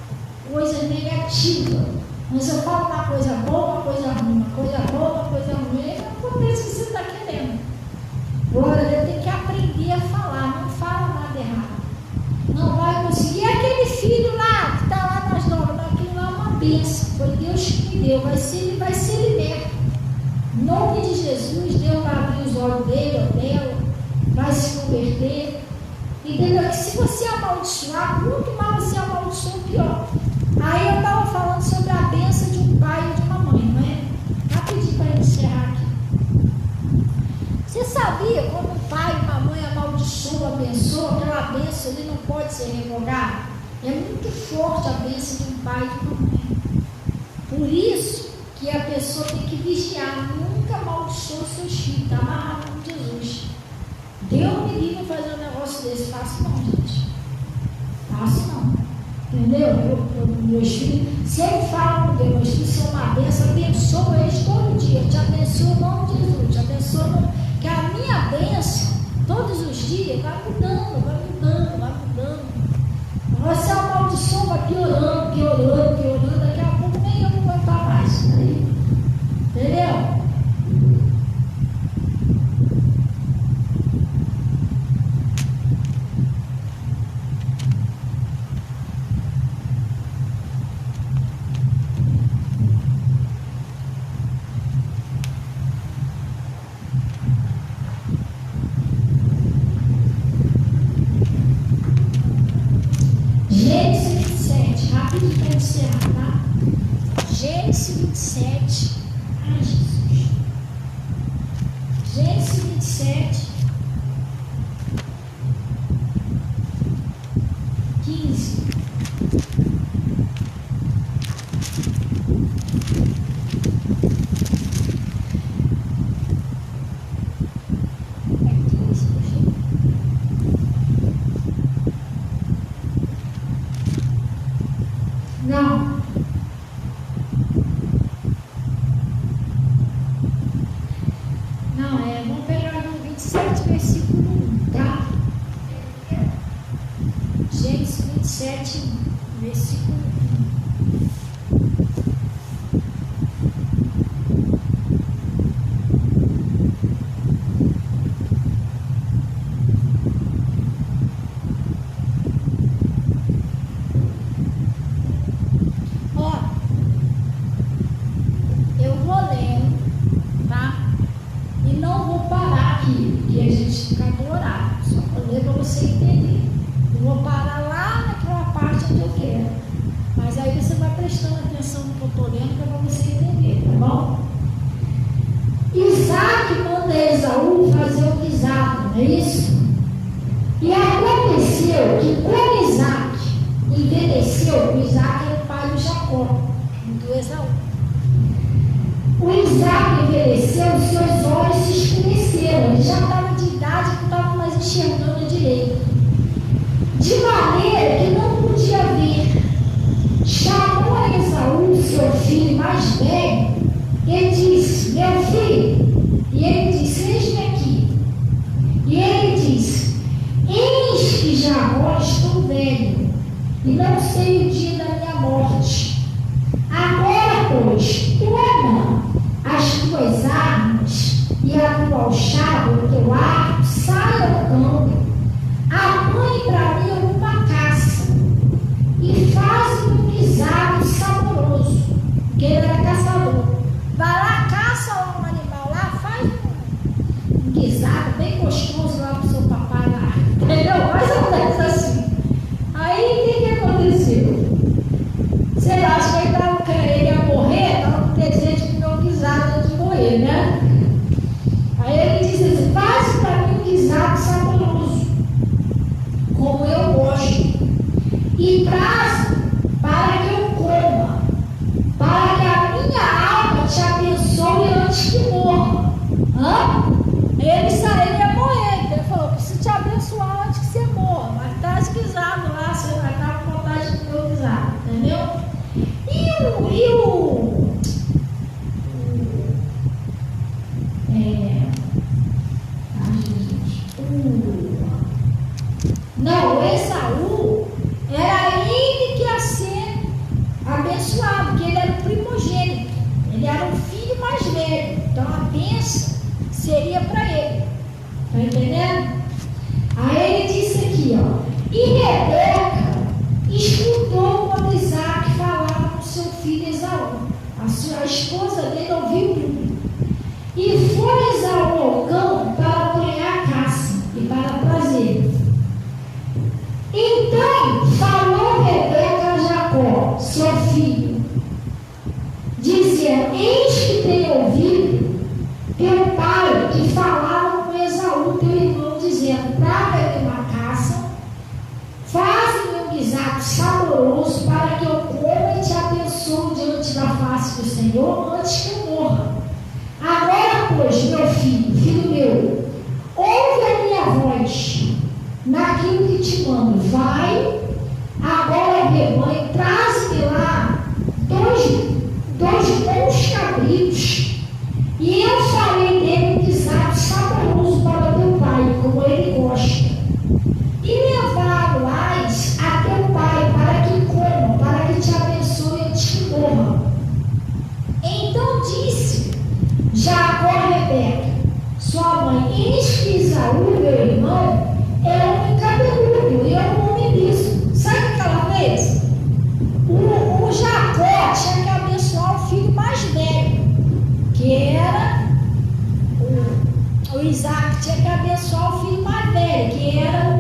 coisa negativa. Mas eu falo uma coisa boa, uma coisa ruim, uma coisa boa, uma coisa ruim, não acontece o que você está querendo. Agora eu tenho que aprender a falar, não fala nada errado. Não vai conseguir. E aquele filho lá, que está lá nas novas, aquilo lá é uma bênção, foi Deus que me deu, vai ser liberto. Em nome de Jesus, Deus vai abrir os olhos dele ou dela, vai se converter. Entendeu? Que se você amaldiçoar, muito mais você amaldiçoa, pior. Aí eu estava falando sobre a bênção de um pai e de uma mãe, não é? Rapidinho para encerrar aqui. Você sabia quando um pai e uma mãe amaldiçoam, abençoam, aquela bênção ele não pode ser revogada? É muito forte a bênção de um pai e de uma mãe. Por isso que a pessoa tem que vigiar, nunca amaldiçoa seus filhos, está amarrado com Jesus. Deus me livre fazer um negócio desse, faço não, gente. Faço não. Entendeu? Meus filhos sempre falam com Deus, meus filhos são uma bênção, abençoa eles todo dia. Eu te abençoo em nome de Jesus, te abençoo, que a minha bênção, todos os dias, vai mudando, vai mudando, vai mudando. Você amaldiçoa, vai piorando, piorando, piorando, daqui a pouco nem eu não vou aguentar mais. Entendeu? Gênesis 27. 7, versículo 1. Ó, eu vou lendo, tá? E não vou parar aqui, porque a gente fica do horário. Só vou ler para você entender. Eu vou parar lá naquela parte onde eu quero. Mas aí você vai prestando atenção no que eu estou lendo para você entender, tá bom? Isaac manda Esaú fazer o guisado, não é isso? E aconteceu que quando Isaac envelheceu, o Isaac era o pai do Jacó, do Esaú. O Isaac envelheceu, seus olhos se escureceram, ele já estava de idade, não estava mais enxergando direito. De maneira que não podia ver. Chamou a Esaú, seu filho mais velho, e disse: meu filho. E ele disse: eis-me aqui. E ele disse: eis que já agora estou velho, e não sei o dia da minha morte. Agora, pois, toma as tuas armas e a tua alçada, o teu arco, saia ao campo, apanhe para mim alguma caça e faz um guisado saboroso, porque ele era caçador. Vai lá, caça um animal lá, faz um guisado bem gostoso lá pro seu papai lá, entendeu? Mais ou menos assim. Aí, o que aconteceu? Você acha que ele ia morrer? Estava com desejo de comer um guisado antes de morrer, né? Aí ele disse assim: faz para mim um guisado saboroso, como eu gosto, e traz para que eu coma, para que a minha alma te abençoe antes que morra. Ele ia morrer, então ele falou: preciso te abençoar antes que você morra, mas traz guisado lá, você vai estar com vontade de comer o guisado, entendeu? Não, o Esaú era ele que ia ser abençoado, porque ele era o primogênito, ele era o filho mais velho, então a bênção seria para ele, tá entendendo? Aí ele disse aqui, ó: e Rebeca escutou quando Isaac falava com seu filho Esaú. A esposa dele ouviu tudo. E foi Esaú ao campo para ganhar a caça e para trazer. Então falou Rebeca a Jacó, seu filho, dizendo: eis que tenho ouvido teu pai que falava com Esaú, teu irmão, dizendo: traga-me uma caça, faz-me um guisado saboroso para que eu coma e te abençoe diante da face do Senhor antes que eu morra. Agora, pois, meu filho, filho meu, ouve a minha voz naquilo que te mando. Vai agora ao rebanho, traz-me lá dois bons cabritos, e eu farei dele um guisado saboroso para teu pai, como ele gosta. E levá-lo-ás a teu pai, para que coma, para que te abençoe antes que morra. Então disse Jacó a Rebeca, sua mãe: eis que Esaú, meu irmão, é homem cabeludo e eu não homem liso. Sabe o que ela fez? O Jacó tinha que abençoar o filho mais velho, que era o Isaac, tinha que abençoar o filho mais velho, que era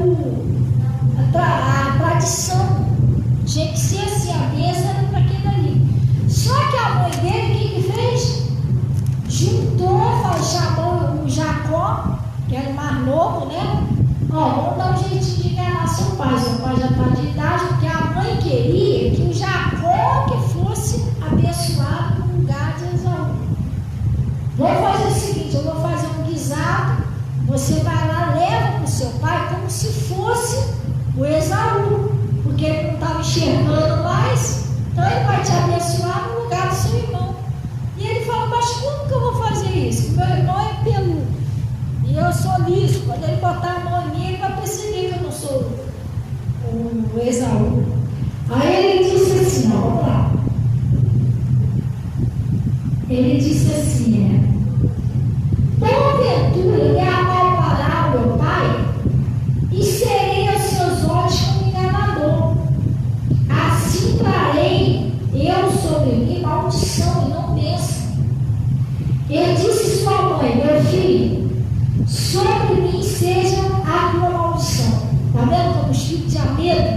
a tradição. Tinha que ser assim, a bênção era para aquele ali. Só que a mãe dele, o que fez? Juntou, chamou o Jacó, que era o mais novo, né? Ó, vamos dar um jeitinho de enganar seu pai já está de idade, porque a mãe queria que o Jacó que fosse abençoado no lugar de Esaú. Vou fazer o seguinte: eu vou fazer um guisado, você vai lá, leva para o seu pai como se fosse o Esaú, porque ele não estava enxergando mais, então ele vai te abençoar no lugar do seu irmão. E ele fala: mas como que eu vou fazer isso? Meu irmão é peludo e eu sou liso. Quando ele botar a mão em mim, ele vai perceber que eu não sou o Esaú.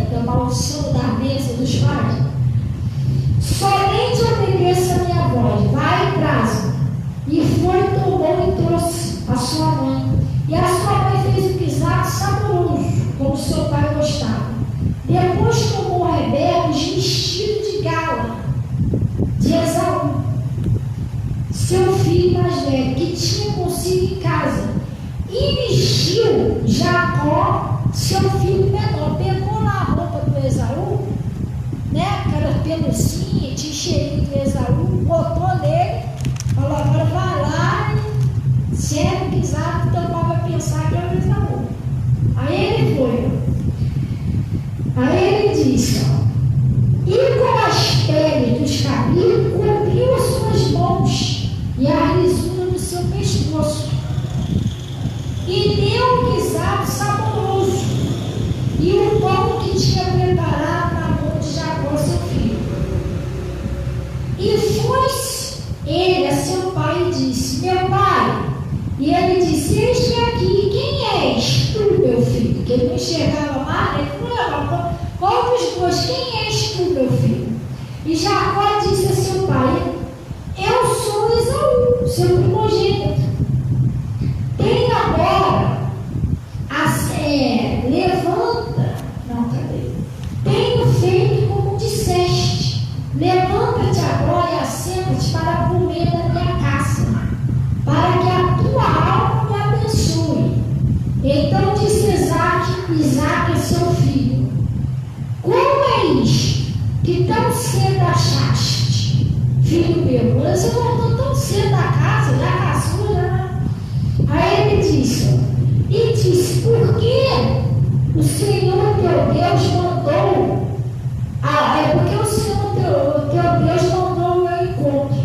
que é a maldição da mesa dos pais. Somente obedeça a minha voz, vai e traz. E foi, tomou e trouxe a sua mãe. E a sua mãe fez o guisado saboroso, como seu pai gostava. Depois tomou Rebeca os vestidos de gala de Esaú, seu filho mais velho, que tinha consigo em casa, e vestiu Jacó, seu filho menor. Pegou lá a roupa do Esaú, né, aquela pelucinha, tinha cheirinho do Esaú, botou nele, falou: agora vai lá e serve o guisado, então vai pensar que é o Esaú. Aí ele foi. Aí ele disse: e com as peles dos cabritos cobriu as suas mãos e a lisura do seu pescoço, e deu um guisado saboroso e o pão que tinha preparado na mão de Jacó, seu filho. E foi-se ele a seu pai e disse: meu pai. E ele disse: eis-me aqui, quem és tu, meu filho? Porque ele não enxergava mais, ele não levava. Qual dos dois? Quem és tu, meu filho? E Jacó disse a seu pai: eu sou Esaú, seu primogênito. Tem agora, levanta, não, cadê? Tenho feito como disseste, levanta-te agora e assenta-te para comer da minha caça, para que a tua alma me abençoe. Então disse Isaque a seu filho: como é isto que tão cedo achaste, filho meu? Você voltou tão cedo da casa, já caçou, já. Aí ele disse, por que o Senhor teu Deus mandou? É porque o Senhor teu Deus mandou o meu encontro.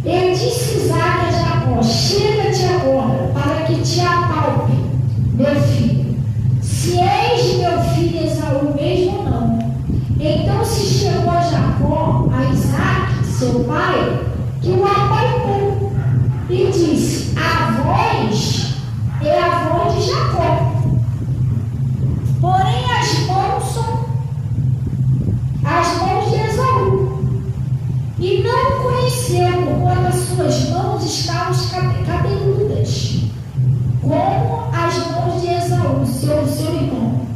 Ele disse Isaque a Jacó: chega-te agora, para que te apalpe, meu filho, se és meu filho Esaú mesmo ou não. Então se chegou a Jacó a Isaque, seu pai, que o apalpou, e disse: a voz é a voz de Jacó, porém as mãos são as mãos de Esaú. E não conheceu quando as suas mãos estavam cabeludas, como as mãos de Esaú, seu irmão.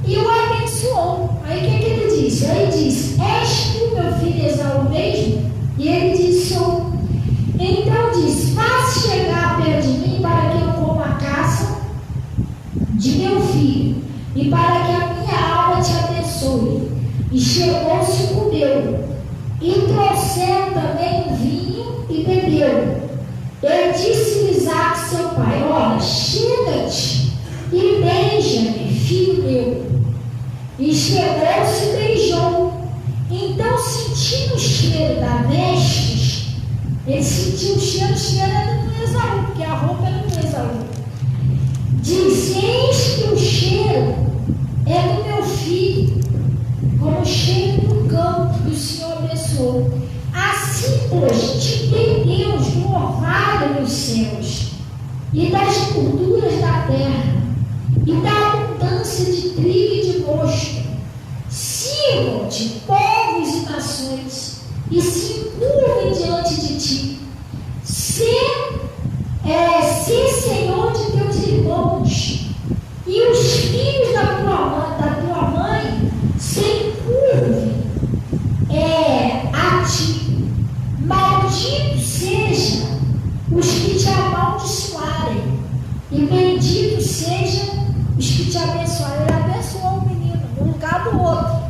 E o abençoou. Aí o que ele disse? Aí disse: és tu, meu filho Esaú mesmo? E ele disse: sou. Então disse: faça chegar perto de mim, para que eu coma a caça de meu filho, e para que a minha alma te abençoe. E chegou-se e comeu. E trouxeram também o vinho e bebeu. Ele disse Isaque, seu pai: ora, chega-te e beija-me, filho meu. E chegou-se e beijou. Então, sentindo o cheiro da vestes, ele sentiu o cheiro era do Esaú, porque a roupa era do Esaú. Disse: eis que o cheiro é do meu filho, como o cheiro do campo que o Senhor abençoou. Assim, pois, te dei Deus do orvalho dos céus, e das gorduras da terra, e da abundância de trigo e de mosto. Sirvam-te povos e nações, e se curvem diante de ti. Se senhor de teus irmãos, e os filhos da tua mãe se curvem a ti. Maldito seja os que te amaldiçoarem, e bendito seja os que te abençoarem. Ele abençoou o menino, um lugar do outro.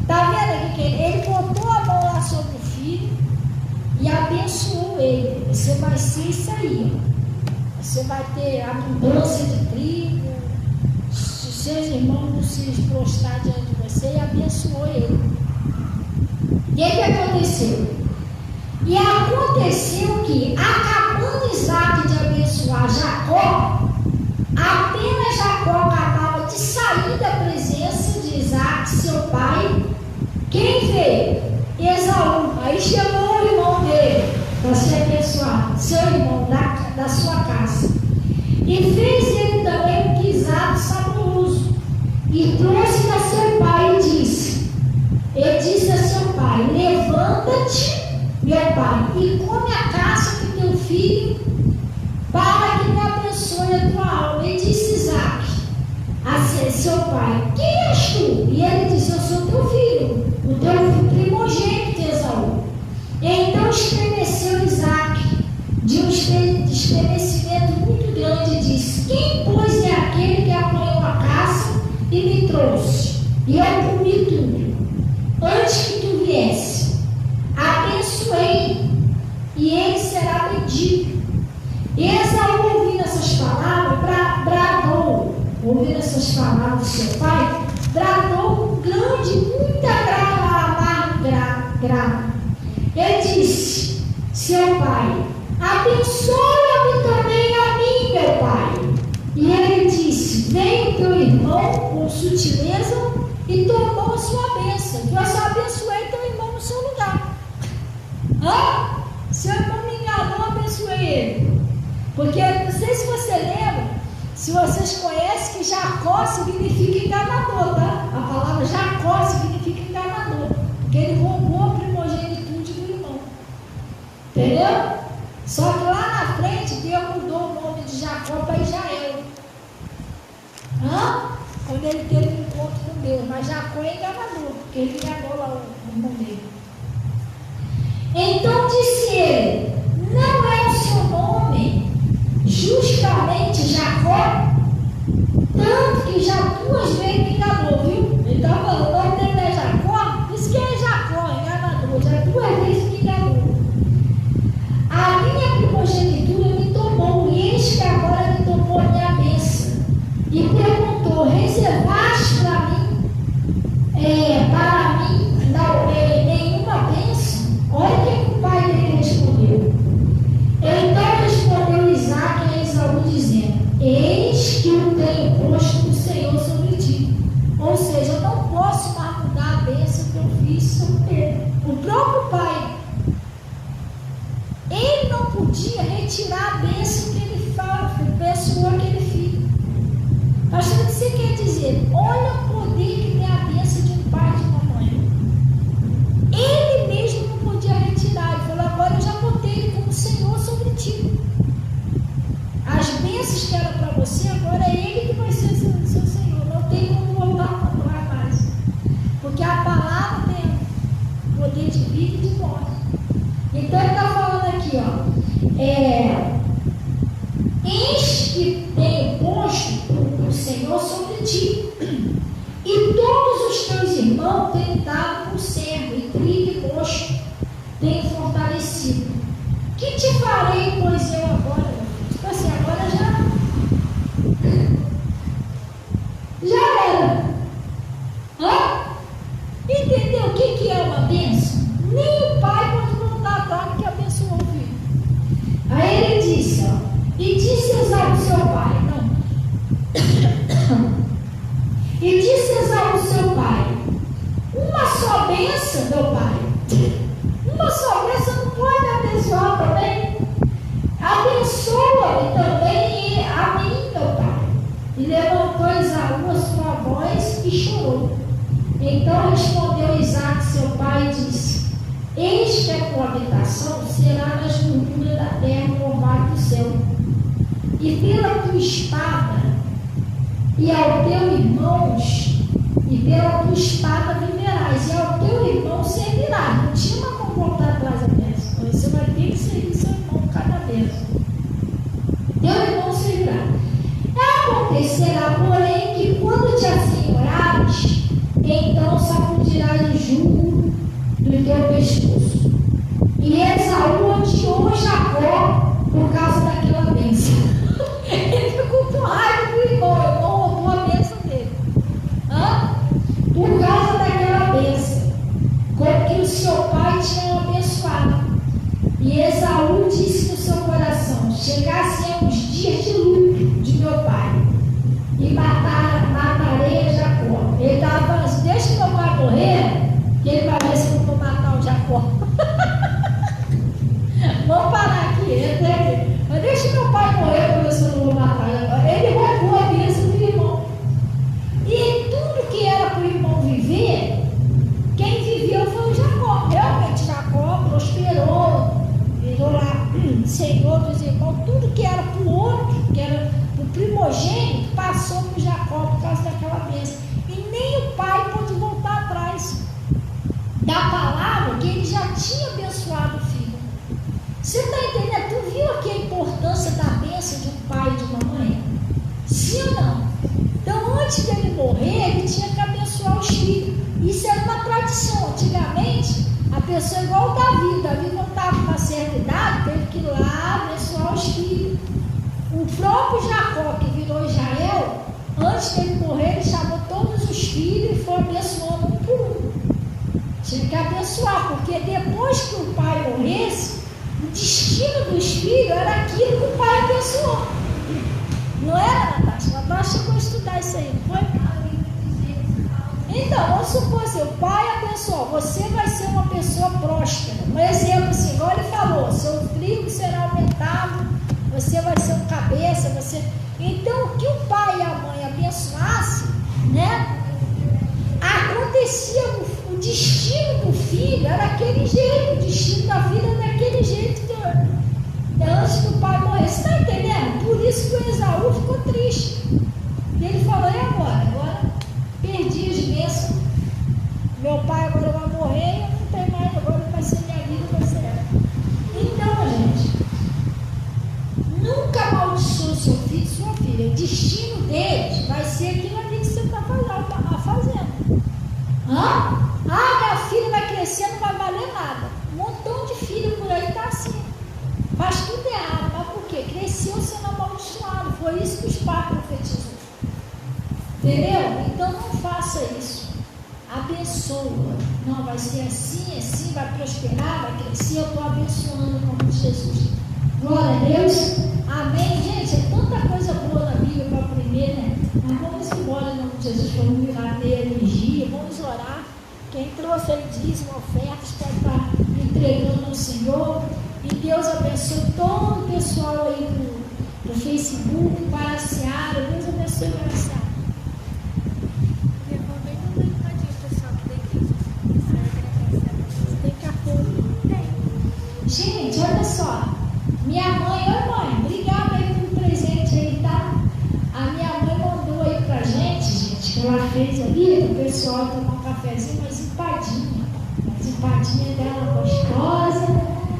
Está vendo aqui que ele botou a mão lá sobre o filho e abençoou ele. Você vai ser isso aí, ó. Você vai ter abundância de trigo, se os seus irmãos não se prostrar diante de você, e abençoou ele. E aí o que aconteceu? E aconteceu que, acabando Isaque de abençoar Jacó, apenas Jacó acabava de sair da presença de Isaque, seu pai. Quem veio? Esaú. Aí chamou o irmão dele para se abençoar, seu irmão da sua casa. E fez ele também um guisado saboroso, e trouxe da levanta-te, meu pai, e come a caça que teu filho, para que me abençoe a tua alma. E disse Isaque a seu pai: quem és tu? E ele disse: eu sou teu filho, o teu primogênito Esaú. Então estremeceu Isaque de um estremecimento muito grande, e disse: quem, pois, é aquele que apanhou a caça e me trouxe? E eu comi tudo, antes que tu viesse. Abençoei, e ele será bendito. E Esaú, ouvindo essas palavras, bradou. Ouvindo essas palavras do seu pai, bradou com grande, muita grava. Ele disse: seu pai, abençoa-me também a mim, meu pai. E ele disse: vem o teu irmão com sutileza e tomou a sua bênção. Eu só abençoei teu irmão no seu lugar. Seu irmão me enganou, abençoei ele. Porque, não sei se você lembra, se vocês conhecem que Jacó significa enganador, tá? A palavra Jacó significa enganador. Porque ele roubou a primogenitude do irmão. Entendeu? Só que lá na frente, Deus mudou o nome de Jacó para Israel. Quando ele teve um encontro com Deus. Mas Jacó é enganador, porque ele enganou lá o irmão dele. Então disse ele: não é o seu nome justamente Jacó? Tanto que já 2 vezes me enganou, viu? Ele estava falando: o nome dele é Jacó? Diz que é Jacó, enganador. Já 2 vezes me enganou. A minha primogenitura me tomou, e eis que agora me tomou a minha bênção. E perguntou: reservaste para mim nenhuma bênção? Olha o que o pai dele respondeu. Então respondeu Isaque a Esaú, dizendo: eis que eu tenho posto o Senhor sobre ti. Ou seja, eu não posso mais mudar a bênção que eu fiz sobre ele. O próprio pai, ele não podia retirar a bênção que ele abençoou aquele filho. Pastor, o que você quer dizer? Olha o poder que tem a bênção de um pai e de uma mãe. Ele mesmo não podia retirar. Ele falou: agora eu já botei ele como Senhor sobre ti. As bênçãos que eram para você, agora é ele que vai ser seu Senhor. Não tem como voltar para trás mais. Porque a palavra tem poder de vida e de morte. Então ele está falando aqui, eis que tenho posto o Senhor sobre ti, e todos os teus irmãos têm dado por servo, e trigo e mosto têm fortalecido. Que te farei, pois eu agora? Tipo assim, agora já era. Entendeu o que é uma bênção? Nem o pai pode voltar atrás que abençoou o filho. Aí ele disse, e disse Esaú seu pai, e disse Esaú seu pai: uma só bênção, meu pai. Uma só bênção não pode abençoar também. Abençoa-me também a mim, meu pai. E levantou Esaú a sua voz e chorou. Então respondeu Isaque seu pai e disse: eis que a tua habitação será nas gorduras da terra, no orvalho do céu. E pela tua espada e ao teu irmãos, e pela tua espada viverás, e ao teu irmão servirás. Não tinha como voltar atrás a bênção. Você vai ter que servir seu irmão cada vez. Teu irmão servirá. Acontecerá, porém, que quando te assenhorares, então sacudirás o jugo do teu pescoço. E Esaú odiou Jacó por causa daquela bênção. Ele ficou com raiva do irmão roubou a bênção dele. Por causa daquela bênção, como que o seu pai tinha abençoado. E Esaú disse no seu coração: chegassem os dias de luto de meu pai, antes dele morrer, ele tinha que abençoar os filhos. Isso era uma tradição. Antigamente, a pessoa igual o Davi quando estava com uma certa idade, teve que ir lá abençoar os filhos. O próprio Jacó, que virou Israel, antes dele morrer, ele chamou todos os filhos e foi abençoando um por um. Tinha que abençoar, porque depois que o pai morresse, o destino dos filhos era aquilo que o pai abençoou. Não era, Natasha? A Natasha chegou a estudar isso aí, não foi? Então, vamos supor assim, o pai abençoou, você vai ser uma pessoa próspera. Um exemplo assim, igual ele falou, seu trigo será aumentado, você vai ser um cabeça, você... Então, o que o pai e a mãe abençoassem, né? Acontecia, o destino do filho era aquele jeito, o destino da vida era daquele jeito que antes que o pai morresse. Está entendendo? Por isso que o Esaú ficou triste. E ele falou, e agora? Agora perdi as bênçãos. Meu pai agora vai morrer, eu não tenho mais, agora vai ser minha vida, vai ser ela. Então, gente, nunca amaldiçoe seu filho e sua filha. O destino deles vai ser aquilo ali que você está fazendo. Minha filha vai crescer, não vai valer nada. Um montão de filho por aí está assim. Faz tudo errado. Mas por quê? Cresceu sendo amaldiçoado. Foi isso que os pais profetizou. Entendeu? Então não faça isso. Abençoa. Não, vai ser assim, vai prosperar, vai crescer. Eu estou abençoando em nome de Jesus. Glória a Deus. Amém. Gente, é tanta coisa boa na Bíblia para aprender, né? Mas vamos embora em nome de Jesus, para não virar meia energia. Vamos orar. Quem trouxe aí dízimo, ofertas, pode estar entregando ao Senhor. E Deus abençoe todo o pessoal aí do Facebook, para a Seara. Deus abençoe para a Seara. Tem cartão? Tem. Gente, olha só. Minha mãe, obrigada aí pelo presente aí, tá? A minha mãe mandou aí pra gente, que ela fez ali, o pessoal tomar um cafezinho, mas empadinha. As empadinhas dela gostosa.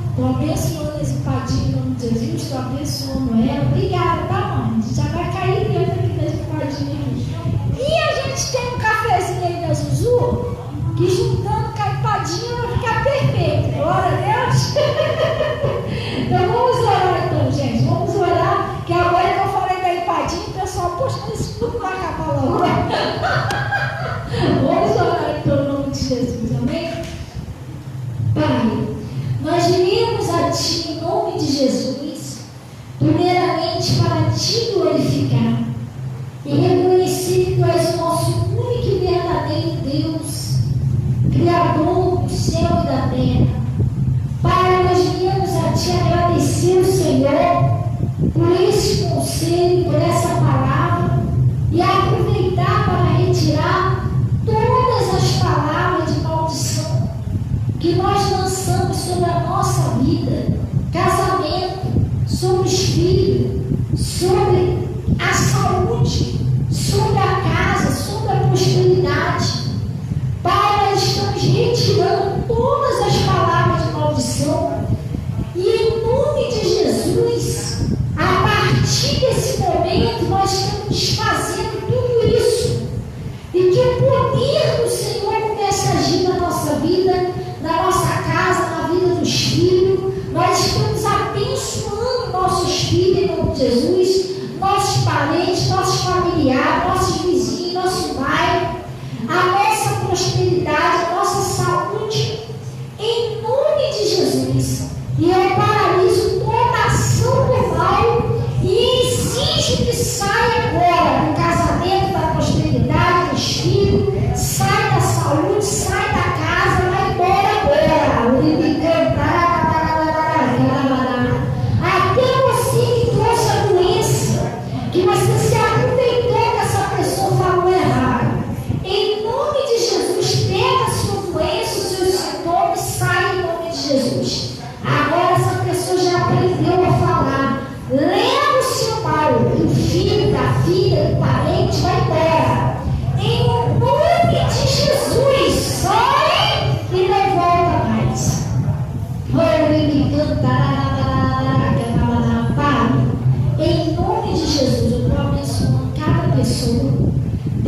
Estou abençoando as empadinhas em nome de Jesus, estou abençoando ela. Obrigada, tá, mãe? Já vai cair dentro aqui das empadinhas. E a gente tem um cafezinho aí da Zuzu, que juntando com a empadinha vai ficar perfeito. Glória a Deus. Então vamos orar então, gente. Vamos orar, que agora que eu falei da empadinha, o pessoal, poxa, mas isso tudo vai acabar logo. Vamos orar então em nome de Jesus, amém? Pai, nós viemos a Ti em nome de Jesus, primeiramente para Te glorificar e reconhecer que Tu és o nosso único e verdadeiro Deus, Criador do céu e da terra. Pai, nós viemos a Te agradecer, o Senhor, por esse conselho, por essa palavra, e aproveitar para retirar todas as palavras de maldição que nós lançamos sobre a nossa vida, casamento, sobre os filhos, sobre a saúde, sobre a casa, sobre a prosperidade. Pai, nós estamos retirando todas as palavras de maldição e em nome de Jesus, a partir desse momento nós estamos desfazendo tudo isso e que o poder do Senhor comece a agir na nossa vida, na nossa casa, na vida dos filhos. Nós estamos abençoando nossos filhos em nome de Jesus. Nós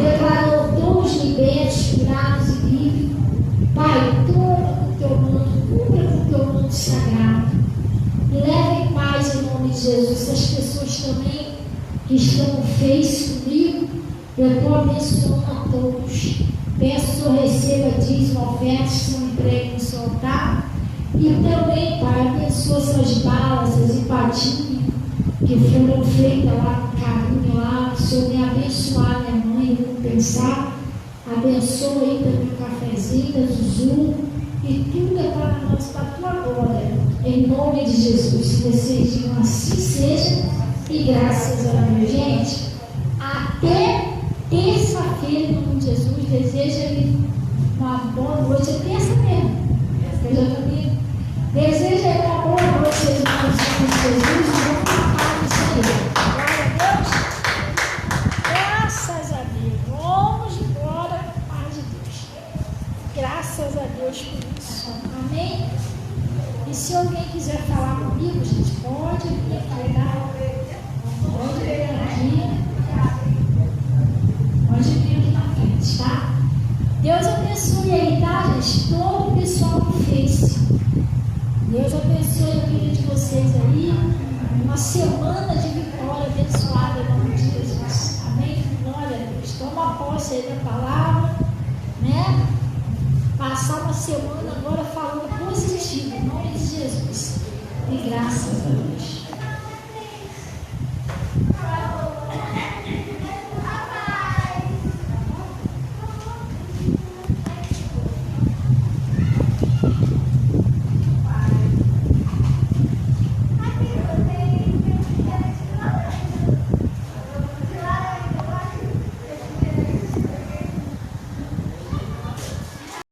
declarou todos libertos, curados e livres. Pai, toma com o teu manto, cubra com o teu manto sagrado. E leva em paz em nome de Jesus. As pessoas também que estão no Face comigo, eu estou abençoando a todos. Peço que o Senhor receba dízimo, ofertas que são entregues no seu altar. E também, Pai, abençoa essas balas, essas empatinhas que foram feitas lá com carinho, lá. O Senhor me abençoar, minha mãe, eu vou pensar. Abençoa aí também o cafezinho, da Zuzu. E tudo é para nós, para a tua glória. Em nome de Jesus. Que vocês digam assim seja. E graças a Deus. Gente, até terça-feira, em nome de Jesus, deseja-lhe uma boa noite. É terça mesmo. Deseja-lhe uma boa noite, vocês irmãos, em nome de Jesus. E vamos ficar no Senhor. Glória a Deus. Graças a Deus. Vamos embora com a paz de Deus. Graças a Deus por isso. Amém? E se alguém quiser falar comigo, gente, pode vir aqui, tá? Pode vir aqui. Pode vir aqui na frente, tá? Deus abençoe aí, tá, gente? Todo o pessoal que fez. Deus abençoe a vida de vocês aí. Uma semana de vitória abençoada em nome de Jesus. Amém? Glória a Deus. Toma posse aí da palavra, né? Passar uma semana agora falando positivo, em nome de Jesus. E graças a Deus.